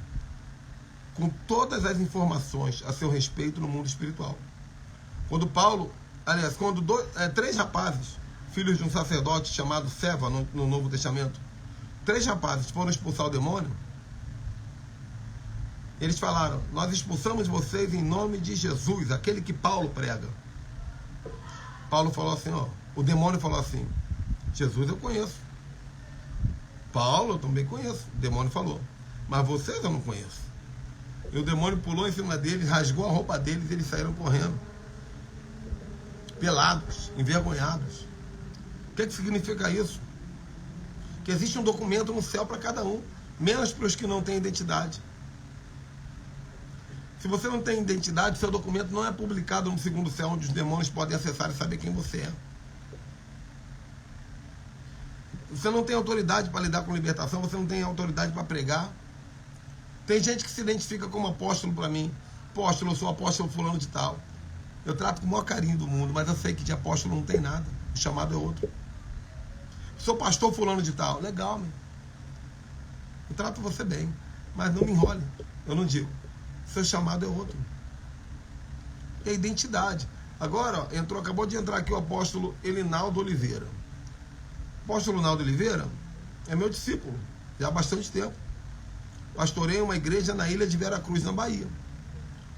com todas as informações a seu respeito no mundo espiritual. Quando três rapazes, filhos de um sacerdote chamado Seva, no Novo Testamento, 3 rapazes foram expulsar o demônio, eles falaram: nós expulsamos vocês em nome de Jesus, aquele que Paulo prega. Paulo falou assim, o demônio falou assim: Jesus eu conheço, Paulo eu também conheço. O demônio falou: mas vocês eu não conheço. E o demônio pulou em cima deles, rasgou a roupa deles e eles saíram correndo, pelados, envergonhados. O que significa isso? Que existe um documento no céu para cada um, menos para os que não têm identidade. Se você não tem identidade, seu documento não é publicado no segundo céu, onde os demônios podem acessar e saber quem você é. Você não tem autoridade para lidar com libertação, você não tem autoridade para pregar. Tem gente que se identifica como apóstolo para mim. Apóstolo, eu sou apóstolo fulano de tal. Eu trato com o maior carinho do mundo, mas eu sei que de apóstolo não tem nada. O chamado é outro. Sou pastor fulano de tal. Legal, meu. Eu trato você bem, mas não me enrole. Eu não digo. Seu chamado é outro. É identidade. Agora, acabou de entrar aqui o apóstolo Elinaldo Oliveira. O apóstolo Elinaldo Oliveira é meu discípulo, já há bastante tempo. Pastorei uma igreja na ilha de Veracruz, na Bahia.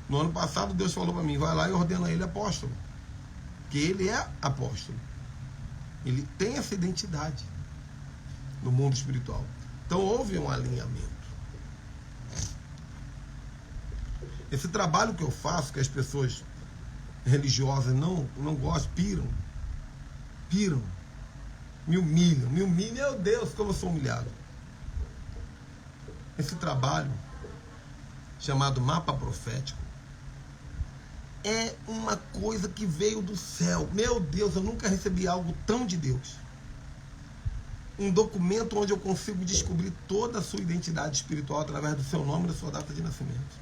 No ano passado, Deus falou para mim: vai lá e ordena ele apóstolo. Porque ele é apóstolo. Ele tem essa identidade no mundo espiritual. Então, houve um alinhamento. Esse trabalho que eu faço, que as pessoas religiosas não gostam, piram, me humilham, meu Deus, como eu sou humilhado. Esse trabalho, chamado Mapa Profético, é uma coisa que veio do céu. Meu Deus, eu nunca recebi algo tão de Deus. Um documento onde eu consigo descobrir toda a sua identidade espiritual através do seu nome e da sua data de nascimento.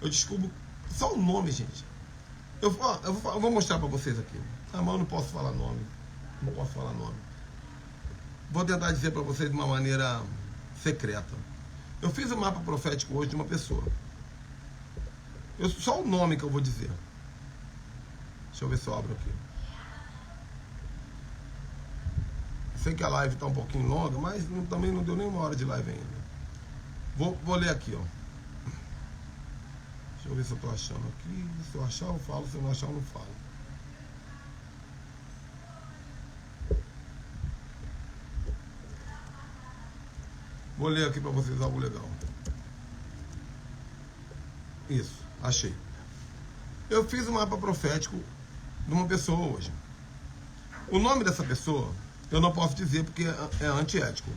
Eu descubro só o nome, gente. Eu vou mostrar para vocês aqui. Mas eu não posso falar nome. Vou tentar dizer para vocês de uma maneira secreta. Eu fiz um mapa profético hoje de uma pessoa. Só o nome que eu vou dizer. Deixa eu ver se eu abro aqui. Sei que a live está um pouquinho longa, mas também não deu nem uma hora de live ainda. Vou ler aqui, Deixa eu ver se eu estou achando aqui. Se eu achar, eu falo. Se eu não achar, eu não falo. Vou ler aqui para vocês algo legal. Isso, achei. Eu fiz um mapa profético de uma pessoa hoje. O nome dessa pessoa eu não posso dizer porque é antiético.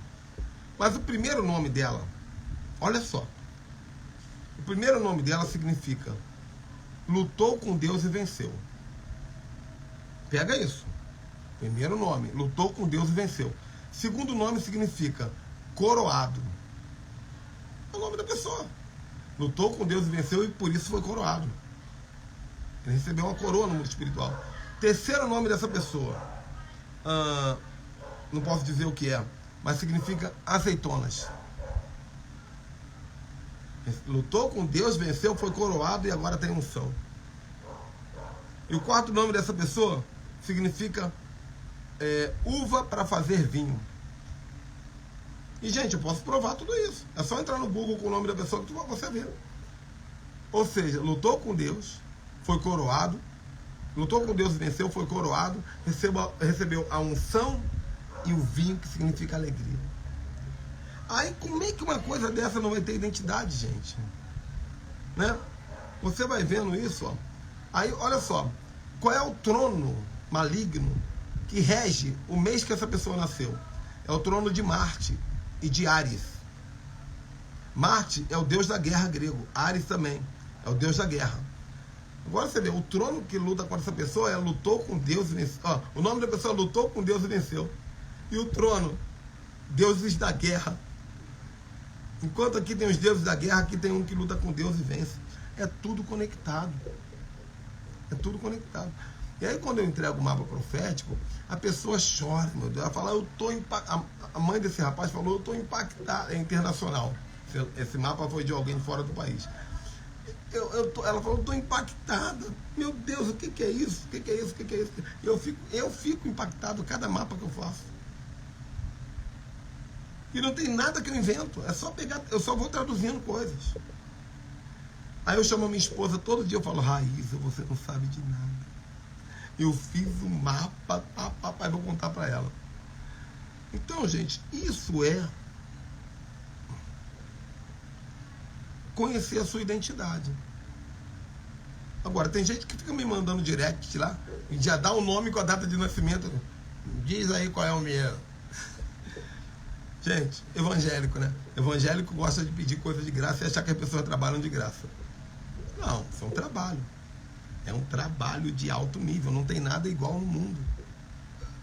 Mas o primeiro nome dela, olha só. O primeiro nome dela significa: lutou com Deus e venceu. Pega isso. Primeiro nome, lutou com Deus e venceu. Segundo nome significa coroado. É o nome da pessoa. Lutou com Deus e venceu e por isso foi coroado. Ele recebeu uma coroa no mundo espiritual. Terceiro nome dessa pessoa, não posso dizer o que é, mas significa azeitonas. Lutou com Deus, venceu, foi coroado e agora tem unção. E o quarto nome dessa pessoa significa uva para fazer vinho. E, gente, eu posso provar tudo isso. É só entrar no Google com o nome da pessoa que você vê. Ou seja, lutou com Deus, foi coroado. Lutou com Deus e venceu, foi coroado. Recebeu a unção e o vinho, que significa alegria. Aí, como é que uma coisa dessa não vai ter identidade, gente? Né? Você vai vendo isso, Aí, olha só. Qual é o trono maligno que rege o mês que essa pessoa nasceu? É o trono de Marte e de Áries. Marte é o deus da guerra grego. Áries também é o deus da guerra. Agora você vê, o trono que luta contra essa pessoa lutou com Deus e venceu. O nome da pessoa lutou com Deus e venceu. E o trono, deuses da guerra. Enquanto aqui tem os deuses da guerra, aqui tem um que luta com Deus e vence. É tudo conectado. É tudo conectado. E aí quando eu entrego o mapa profético, a pessoa chora, meu Deus. Ela fala, eu estou impactada. A mãe desse rapaz falou, eu estou impactada. É internacional. Esse mapa foi de alguém fora do país. Ela falou, eu estou impactada. Meu Deus, o que é isso? O que é isso? O que é isso? Eu fico impactado cada mapa que eu faço. E não tem nada que eu invento. É só pegar, eu só vou traduzindo coisas. Aí eu chamo a minha esposa todo dia, eu falo, Raíssa, você não sabe de nada. Eu fiz um mapa, papai, vou contar para ela. Então, gente, isso é conhecer a sua identidade. Agora, tem gente que fica me mandando direct lá, e já dá o nome com a data de nascimento. Diz aí qual é o meu. Gente, evangélico, né? Evangélico gosta de pedir coisa de graça e achar que as pessoas trabalham de graça. Não, isso é um trabalho. É um trabalho de alto nível, não tem nada igual no mundo.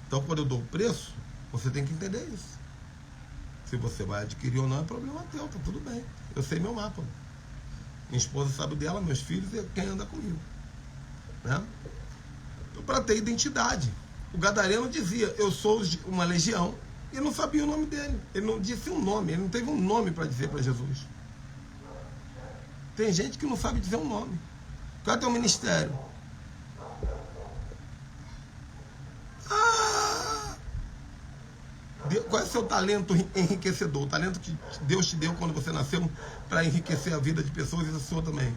Então, quando eu dou o preço, você tem que entender isso. Se você vai adquirir ou não, é problema teu, tá tudo bem. Eu sei meu mapa. Minha esposa sabe dela, meus filhos e quem anda comigo. Né? Então, para ter identidade. O gadareno dizia, eu sou uma legião. Ele não sabia o nome dele. Ele não disse um nome. Ele não teve um nome para dizer para Jesus. Tem gente que não sabe dizer um nome. Qual é o teu ministério? Qual é o seu talento enriquecedor? O talento que Deus te deu quando você nasceu para enriquecer a vida de pessoas e a sua também.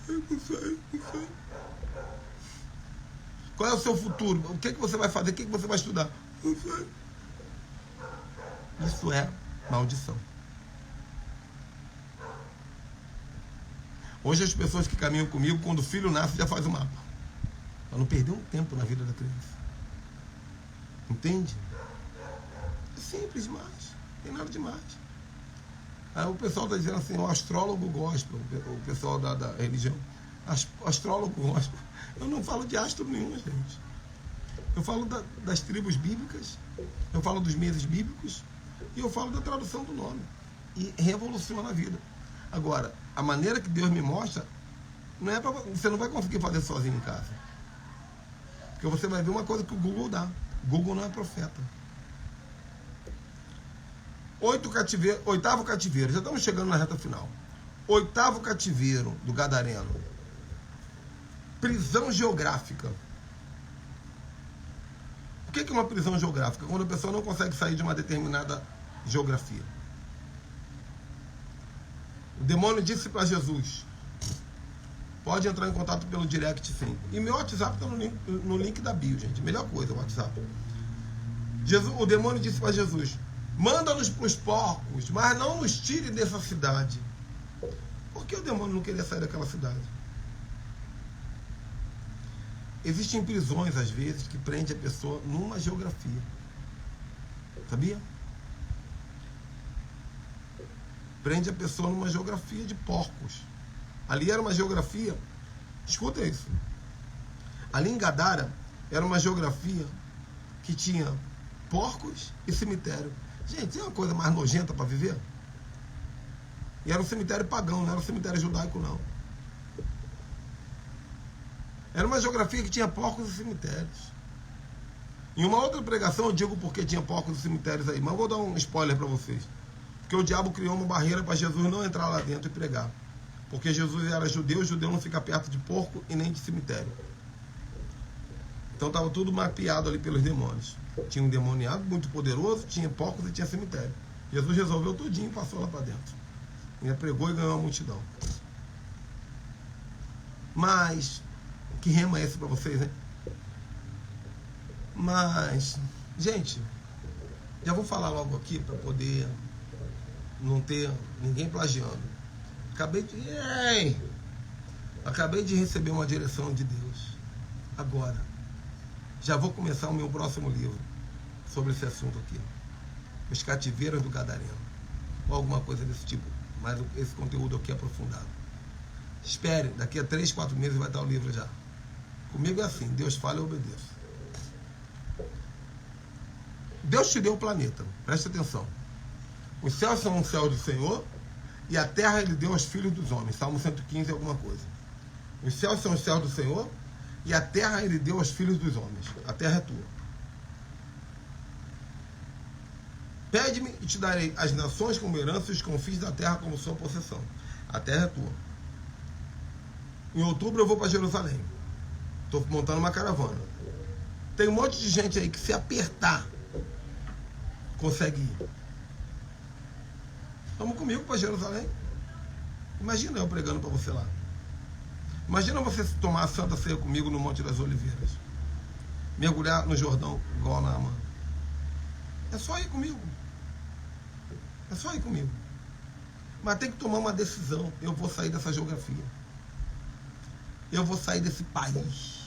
Não sei. Qual é o seu futuro? O que você vai fazer? O que você vai estudar? Não sei. Isso é maldição. Hoje as pessoas que caminham comigo, quando o filho nasce, já faz o mapa. Para não perder um tempo na vida da criança. Entende? É simples demais. Não tem nada demais. Aí o pessoal está dizendo assim, o astrólogo gospel, o pessoal da religião. Astrólogo gospel. Eu não falo de astro nenhum, gente. Eu falo das tribos bíblicas, eu falo dos meses bíblicos e eu falo da tradução do nome. E revoluciona a vida. Agora, a maneira que Deus me mostra, não é você não vai conseguir fazer sozinho em casa. Porque você vai ver uma coisa que o Google dá. Google não é profeta. 8º cativeiro, já estamos chegando na reta final. 8º cativeiro do gadareno. Prisão geográfica. O que é uma prisão geográfica? Quando a pessoa não consegue sair de uma determinada geografia. O demônio disse para Jesus, pode entrar em contato pelo direct, sim. E meu WhatsApp está no link da bio, gente. Melhor coisa, o WhatsApp. O demônio disse para Jesus, manda-nos para os porcos, mas não nos tire dessa cidade. Por que o demônio não queria sair daquela cidade? Existem prisões, às vezes, que prende a pessoa numa geografia. Sabia? Prende a pessoa numa geografia de porcos. Ali era uma geografia, escuta isso. Ali em Gadara era uma geografia que tinha porcos e cemitério. Gente, tem uma coisa mais nojenta para viver? E era um cemitério pagão, não era um cemitério judaico, não. Era uma geografia que tinha porcos e cemitérios. Em uma outra pregação eu digo porque tinha porcos e cemitérios aí, mas eu vou dar um spoiler para vocês. Porque o diabo criou uma barreira para Jesus não entrar lá dentro e pregar. Porque Jesus era judeu não fica perto de porco e nem de cemitério. Então estava tudo mapeado ali pelos demônios. Tinha um demoniado muito poderoso, tinha porcos e tinha cemitério. Jesus resolveu tudinho e passou lá para dentro. Ele pregou e ganhou a multidão. Mas, que rema é esse para vocês, hein? Mas, gente, já vou falar logo aqui para poder não ter ninguém plagiando. Acabei de receber uma direção de Deus. Agora, já vou começar o meu próximo livro sobre esse assunto aqui. Os cativeiros do Gadareno. Ou alguma coisa desse tipo. Mas esse conteúdo aqui é aprofundado. Espere, daqui a 3, 4 meses vai estar o livro já. Comigo é assim, Deus fala e eu obedeço. Deus te deu o planeta, preste atenção. Os céus são os céus do Senhor, e a terra ele deu aos filhos dos homens. Salmo 115, alguma coisa. Os céus são os céus do Senhor, e a terra ele deu aos filhos dos homens. A terra é tua. Pede-me e te darei as nações como herança e os confins da terra como sua possessão. A terra é tua. Em outubro eu vou para Jerusalém. Estou montando uma caravana. Tem um monte de gente aí que, se apertar, consegue ir. Vamos comigo para Jerusalém. Imagina eu pregando para você lá. Imagina você tomar a Santa Ceia comigo no Monte das Oliveiras. Mergulhar no Jordão igual Naamã. É só ir comigo. É só ir comigo. Mas tem que tomar uma decisão. Eu vou sair dessa geografia. Eu vou sair desse país.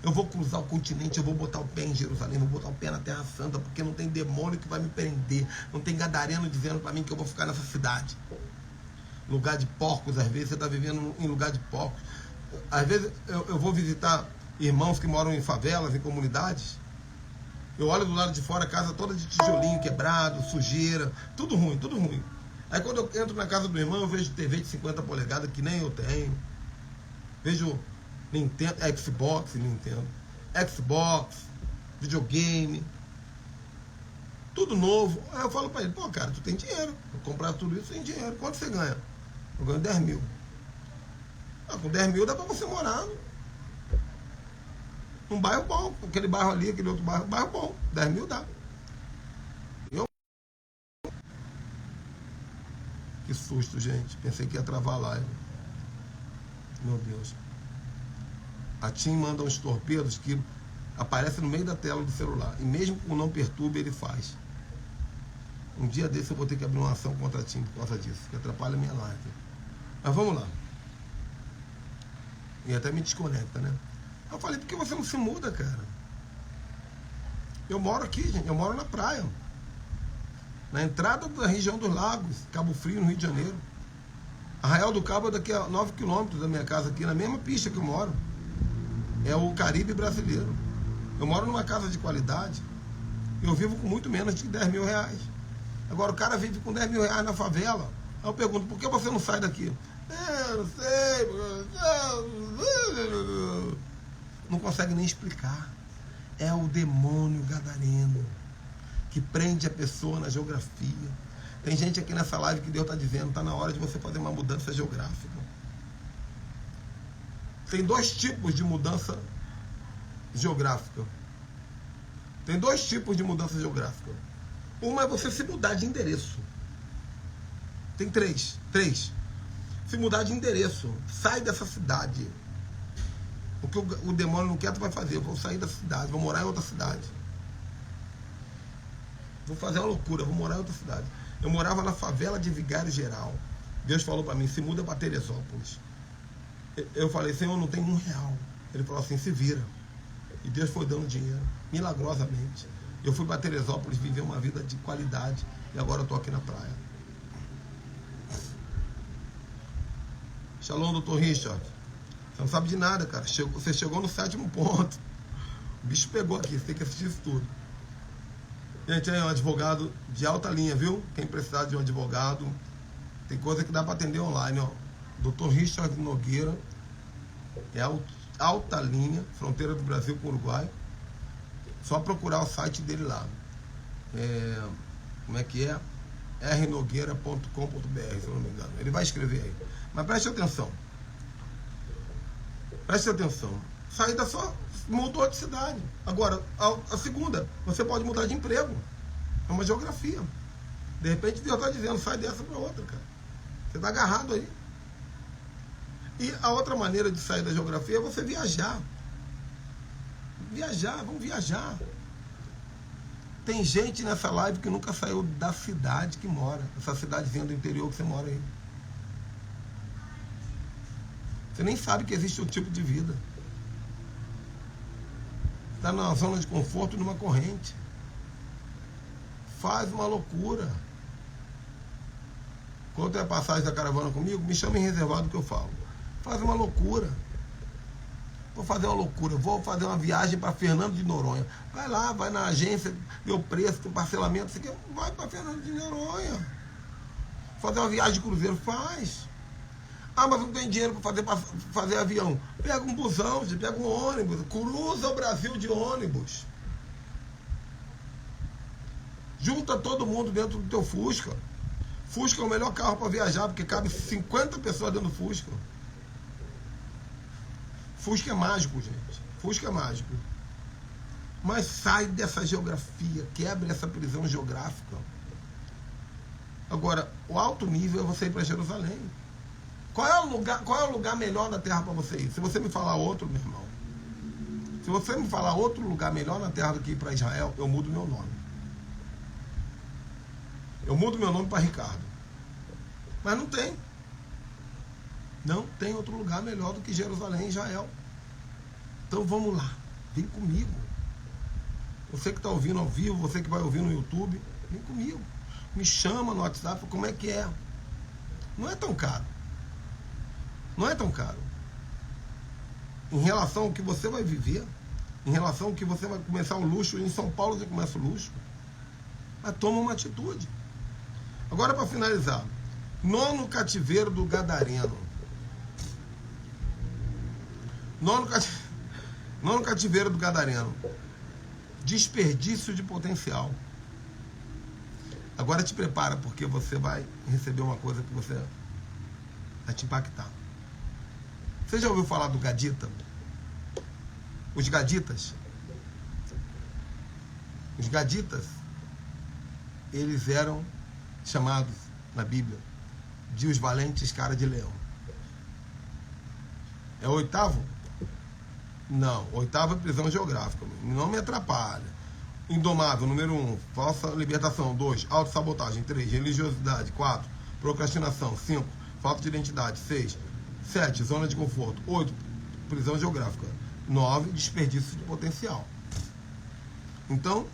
Eu vou cruzar o continente, eu vou botar o pé em Jerusalém, vou botar o pé na Terra Santa, porque não tem demônio que vai me prender. Não tem gadareno dizendo para mim que eu vou ficar nessa cidade. Lugar de porcos, às vezes você está vivendo em lugar de porcos. Às vezes eu vou visitar irmãos que moram em favelas, em comunidades. Eu olho do lado de fora, a casa toda de tijolinho quebrado, sujeira, tudo ruim, tudo ruim. Aí quando eu entro na casa do irmão, eu vejo TV de 50 polegadas, que nem eu tenho. Vejo Nintendo, Xbox, videogame, tudo novo. Aí eu falo pra ele, pô, cara, tu tem dinheiro, vou comprar tudo isso sem dinheiro. Quanto você ganha? Eu ganho 10 mil. Com 10 mil dá pra você morar num bairro bom, aquele bairro ali, aquele outro bairro bom. 10 mil dá. Que susto, gente. Pensei que ia travar a live. Meu Deus. A TIM manda uns torpedos que aparecem no meio da tela do celular. E mesmo com não perturbe, ele faz. Um dia desse eu vou ter que abrir uma ação contra a TIM por causa disso, que atrapalha a minha live. Mas vamos lá. E até me desconecta, né? Eu falei, por que você não se muda, cara? Eu moro aqui, gente. Eu moro na praia. Na entrada da região dos Lagos, Cabo Frio, no Rio de Janeiro. Arraial do Cabo é daqui a 9 quilômetros da minha casa aqui, na mesma pista que eu moro. É o Caribe brasileiro. Eu moro numa casa de qualidade. Eu vivo com muito menos de 10 mil reais. Agora o cara vive com 10 mil reais na favela. Aí eu pergunto, por que você não sai daqui? Não sei. Não consegue nem explicar. É o demônio gadareno que prende a pessoa na geografia. Tem gente aqui nessa live que Deus está dizendo, está na hora de você fazer uma mudança geográfica. Tem dois tipos de mudança geográfica. Tem dois tipos de mudança geográfica. Uma é você se mudar de endereço. Tem três. Se mudar de endereço. Sai dessa cidade. O que o demônio não quer, tu vai fazer. Eu vou sair da cidade, vou morar em outra cidade. Vou fazer uma loucura, vou morar em outra cidade. Eu morava na favela de Vigário Geral. Deus falou para mim, se muda para Teresópolis. Eu falei, Senhor, não tem R$1. Ele falou assim, se vira. E Deus foi dando dinheiro, milagrosamente. Eu fui para Teresópolis viver uma vida de qualidade. E agora eu estou aqui na praia. Shalom, doutor Richard. Você não sabe de nada, cara. Você chegou no 7º ponto. O bicho pegou aqui, você tem que assistir isso tudo. Gente, é um advogado de alta linha, viu? Quem precisar de um advogado, tem coisa que dá para atender online, ó. Dr. Richard Nogueira, é alta linha, fronteira do Brasil com o Uruguai. Só procurar o site dele lá. Como é que é? rnogueira.com.br, se eu não me engano. Ele vai escrever aí. Mas preste atenção. Preste atenção. Saída só mudou de cidade. Agora, a segunda, você pode mudar de emprego. É uma geografia. De repente Deus está dizendo, sai dessa para outra, cara. Você está agarrado aí. E a outra maneira de sair da geografia é você viajar. Vamos viajar. Tem gente nessa live que nunca saiu da cidade que mora. Essa cidadezinha do interior que você mora aí. Você nem sabe que existe outro tipo de vida. Está numa zona de conforto, numa corrente. Faz uma loucura. Quando é a passagem da caravana comigo, me chama em reservado que eu falo. Faz uma loucura. Vou fazer uma loucura. Vou fazer uma viagem para Fernando de Noronha. Vai lá, vai na agência, vê o preço, tem parcelamento. Você quer? Vai para Fernando de Noronha. Fazer uma viagem de cruzeiro? Faz. Ah, mas não tem dinheiro para fazer avião. Pega um busão, pega um ônibus, cruza o Brasil de ônibus. Junta todo mundo dentro do teu Fusca. Fusca é o melhor carro para viajar, porque cabe 50 pessoas dentro do Fusca. Fusca é mágico, gente. Fusca é mágico. Mas sai dessa geografia, quebra essa prisão geográfica. Agora, o alto nível é você ir para Jerusalém. Qual é o lugar melhor na terra para você ir? Se você me falar outro, meu irmão. Se você me falar outro lugar melhor na terra do que ir para Israel, eu mudo meu nome. Eu mudo meu nome para Ricardo. Mas não tem. Não tem outro lugar melhor do que Jerusalém e Israel. Então vamos lá. Vem comigo. Você que está ouvindo ao vivo, você que vai ouvir no YouTube, vem comigo. Me chama no WhatsApp, como é que é? Não é tão caro. Não é tão caro. Em relação ao que você vai viver, em relação ao que você vai começar o luxo, em São Paulo você começa o luxo. Mas toma uma atitude. Agora, para finalizar, 9º cativeiro do Gadareno. 9º cativeiro do Gadareno. Desperdício de potencial. Agora te prepara, porque você vai receber uma coisa que você vai te impactar. Você já ouviu falar do Gadita? Os Gaditas? Os Gaditas, eles eram chamados na Bíblia de os valentes cara de leão. É o 8º? Não, 8º é prisão geográfica. Não me atrapalha. Indomável, número 1, falsa libertação. 2, autossabotagem. 3, religiosidade. 4, procrastinação. 5, falta de identidade. 6, 7, zona de conforto. 8, prisão geográfica. 9, desperdício de potencial. Então,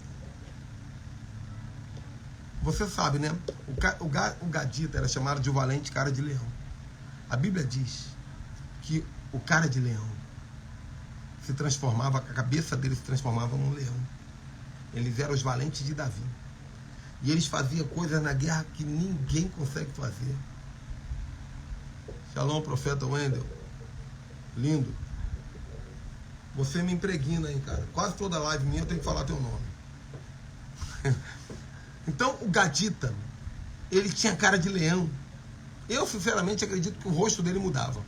você sabe, né? O Gadita era chamado de o valente cara de leão. A Bíblia diz que o cara de leão se transformava, a cabeça dele se transformava num leão. Eles eram os valentes de Davi. E eles faziam coisas na guerra que ninguém consegue fazer. Shalom, profeta Wendel. Lindo. Você me impregna, hein, cara. Quase toda live minha eu tenho que falar teu nome. Então, o Gadita, ele tinha cara de leão. Eu, sinceramente, acredito que o rosto dele mudava.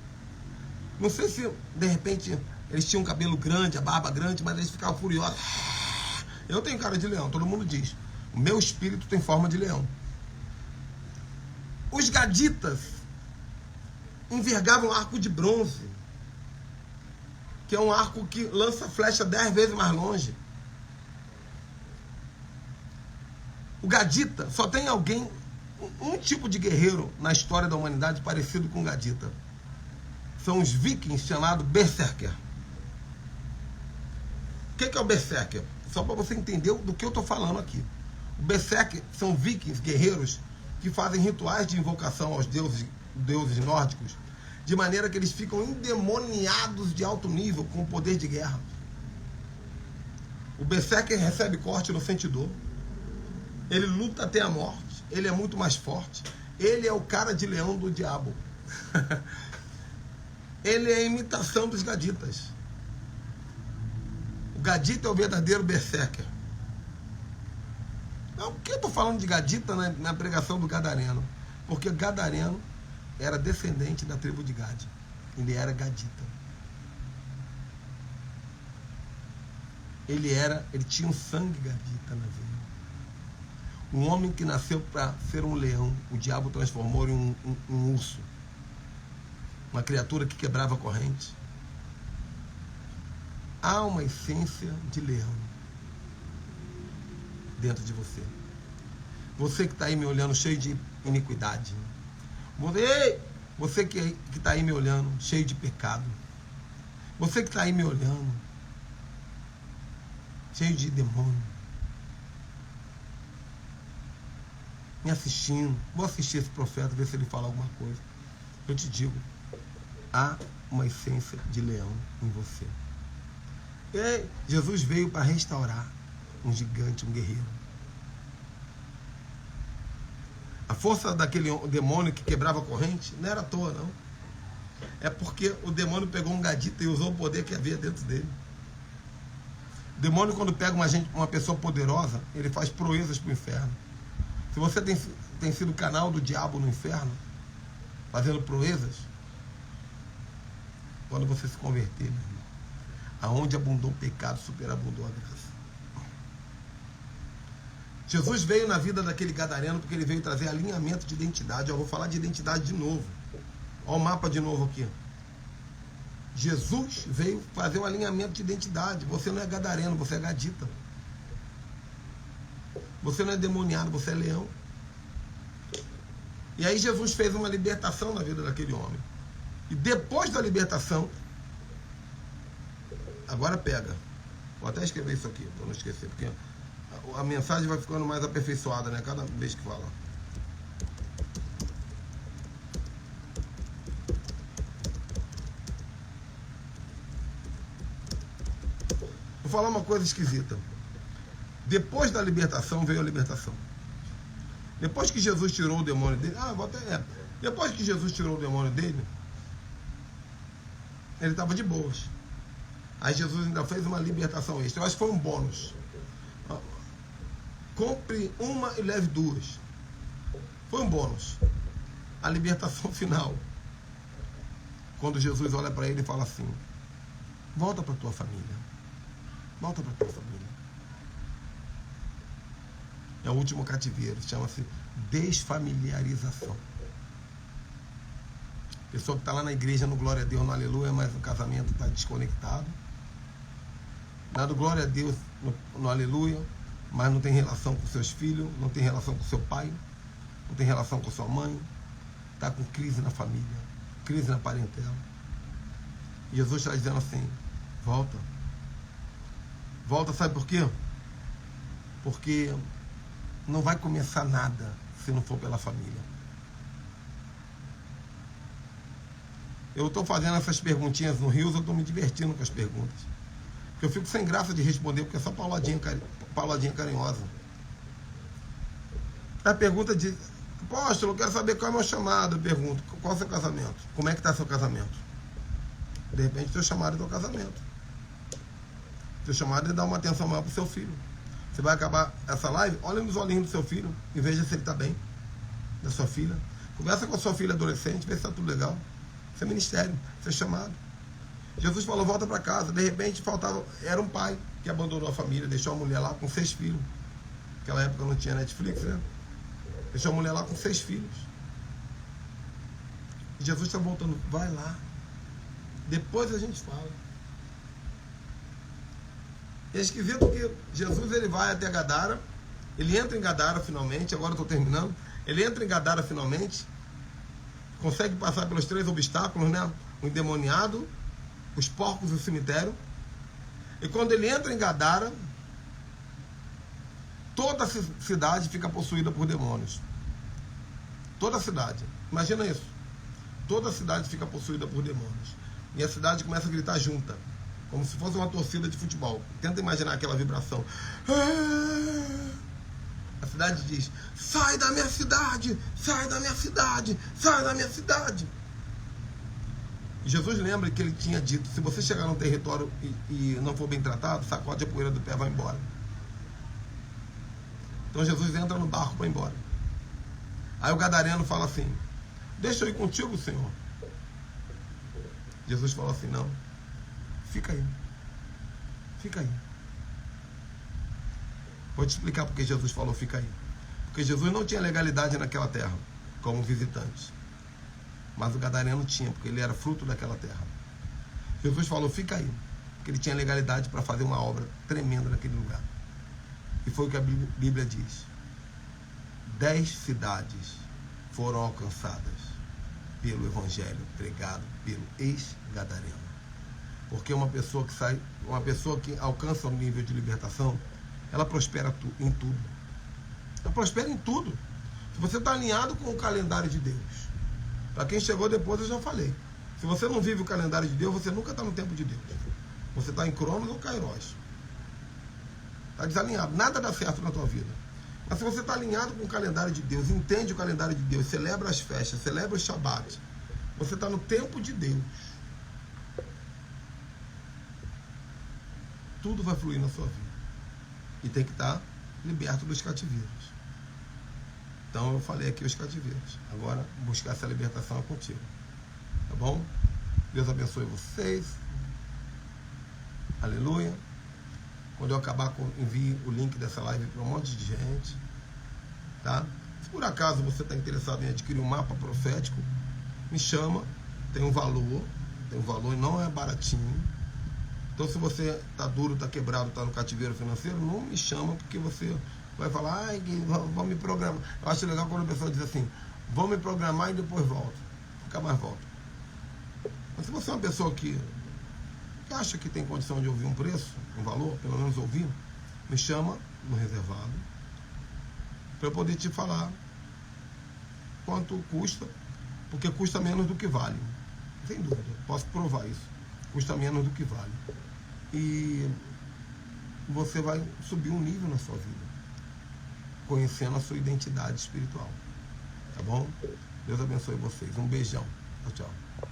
Não sei se, de repente, eles tinham um cabelo grande, a barba grande, mas eles ficavam furiosos. Eu tenho cara de leão, todo mundo diz. O meu espírito tem forma de leão. Os Gaditas envergavam arco de bronze, que é um arco que lança flecha 10 vezes mais longe. O Gadita, só tem alguém, um tipo de guerreiro na história da humanidade parecido com o Gadita. São os vikings, chamados Berserker. O que é o Berserker? Só para você entender do que eu estou falando aqui. O Berserker são vikings, guerreiros, que fazem rituais de invocação aos deuses nórdicos, de maneira que eles ficam endemoniados de alto nível com o poder de guerra. O Berserker recebe corte no sentidor. Ele luta até a morte. Ele é muito mais forte. Ele é o cara de leão do diabo. Ele é a imitação dos Gaditas. O Gadita é o verdadeiro Berserker. Por que eu estou falando de Gadita na pregação do Gadareno? Porque Gadareno era descendente da tribo de Gad. Ele era Gadita. Ele tinha um sangue Gadita na veia. Um homem que nasceu para ser um leão, o diabo transformou em um urso. Uma criatura que quebrava a corrente. Há uma essência de leão dentro de você. Você que está aí me olhando cheio de iniquidade. Você que está aí me olhando cheio de pecado. Você que está aí me olhando cheio de demônio. Me assistindo. Vou assistir esse profeta, ver se ele fala alguma coisa. Eu te digo, há uma essência de leão em você. Jesus veio para restaurar um gigante, um guerreiro. A força daquele demônio que quebrava a corrente não era à toa, não. É porque o demônio pegou um gadito e usou o poder que havia dentro dele. O demônio, quando pega uma pessoa poderosa, ele faz proezas para o inferno. Se você tem sido canal do diabo no inferno, fazendo proezas, quando você se converter, meu irmão, aonde abundou o pecado, superabundou a graça. Jesus veio na vida daquele gadareno porque ele veio trazer alinhamento de identidade. Eu vou falar de identidade de novo. Olha o mapa de novo aqui. Jesus veio fazer um alinhamento de identidade. Você não é gadareno, você é gadita. Você não é demoniado, você é leão. E aí Jesus fez uma libertação na vida daquele homem. E depois da libertação, agora pega. Vou até escrever isso aqui, para não esquecer, porque a mensagem vai ficando mais aperfeiçoada, né? Cada vez que fala. Vou falar uma coisa esquisita. Depois da libertação veio a libertação. Depois que Jesus tirou o demônio dele, depois que Jesus tirou o demônio dele, ele estava de boas. Aí Jesus ainda fez uma libertação extra. Eu acho que foi um bônus. Compre uma e leve duas. Foi um bônus. A libertação final. Quando Jesus olha para ele e fala assim: volta para a tua família. Volta para a tua família. É o último cativeiro. Chama-se desfamiliarização. Pessoa que está lá na igreja, no glória a Deus, no aleluia, mas no casamento está desconectado. Dá do glória a Deus no aleluia, mas não tem relação com seus filhos, não tem relação com seu pai, não tem relação com sua mãe. Está com crise na família, crise na parentela. E Jesus está dizendo assim: volta. Volta, sabe por quê? Porque não vai começar nada se não for pela família. Eu estou fazendo essas perguntinhas no Rios, eu estou me divertindo com as perguntas. Porque eu fico sem graça de responder, porque é só pauladinha carinhosa. A pergunta de: apóstolo, eu quero saber qual é o meu chamado. Eu pergunto: qual é o seu casamento? Como é que está seu casamento? De repente, seu chamado é teu casamento. Seu chamado é dar uma atenção maior para o seu filho. Você vai acabar essa live, olha nos olhinhos do seu filho e veja se ele está bem, da sua filha. Conversa com a sua filha adolescente, vê se está tudo legal. Isso é ministério, isso é chamado. Jesus falou: volta para casa. De repente era um pai que abandonou a família, deixou a mulher lá com 6 filhos. Naquela época não tinha Netflix, né? Deixou a mulher lá com 6 filhos. E Jesus está voltando: vai lá. Depois a gente fala. É esquisito que Jesus ele vai até Gadara, ele entra em Gadara finalmente, agora eu estou terminando, ele entra em Gadara finalmente, consegue passar pelos 3 obstáculos, né? O endemoniado, os porcos e o cemitério. E quando ele entra em Gadara, toda a cidade fica possuída por demônios. Toda a cidade. Imagina isso. Toda a cidade fica possuída por demônios. E a cidade começa a gritar junta, como se fosse uma torcida de futebol. Tenta imaginar aquela vibração. A cidade diz: sai da minha cidade, sai da minha cidade, sai da minha cidade. E Jesus lembra que ele tinha dito: se você chegar num território e não for bem tratado, sacode a poeira do pé e vai embora. Então Jesus entra no barco para ir embora. Aí o gadareno fala assim: deixa eu ir contigo, Senhor. Jesus falou assim: não, fica aí. Fica aí. Vou te explicar porque Jesus falou: fica aí. Porque Jesus não tinha legalidade naquela terra, como visitante. Mas o gadareno tinha, porque ele era fruto daquela terra. Jesus falou: fica aí. Porque ele tinha legalidade para fazer uma obra tremenda naquele lugar. E foi o que a Bíblia diz. 10 cidades foram alcançadas pelo Evangelho pregado pelo ex-gadareno. Porque uma pessoa que alcança o nível de libertação, ela prospera em tudo. Ela prospera em tudo. Se você está alinhado com o calendário de Deus. Para quem chegou depois, eu já falei. Se você não vive o calendário de Deus, você nunca está no tempo de Deus. Você está em Cronos ou Kairos. Está desalinhado. Nada dá certo na tua vida. Mas se você está alinhado com o calendário de Deus, entende o calendário de Deus, celebra as festas, celebra os Shabat, você está no tempo de Deus. Tudo vai fluir na sua vida. E tem que estar liberto dos cativeiros. Então eu falei aqui os cativeiros. Agora buscar essa libertação é contigo. Tá bom? Deus abençoe vocês. Aleluia. Quando eu acabar, envie o link dessa live para um monte de gente. Tá? Se por acaso você está interessado em adquirir um mapa profético, me chama. Tem um valor e não é baratinho. Então se você está duro, está quebrado, está no cativeiro financeiro, não me chama, porque você vai falar, ai, vão me programar. Eu acho legal quando a pessoa diz assim, vão me programar e depois volto. Nunca mais volto. Mas se você é uma pessoa que acha que tem condição de ouvir um preço, um valor, pelo menos ouvir, me chama no reservado, para eu poder te falar quanto custa, porque custa menos do que vale. Sem dúvida, posso provar isso. Custa menos do que vale. E você vai subir um nível na sua vida, conhecendo a sua identidade espiritual. Tá bom? Deus abençoe vocês. Um beijão. Tchau, tchau.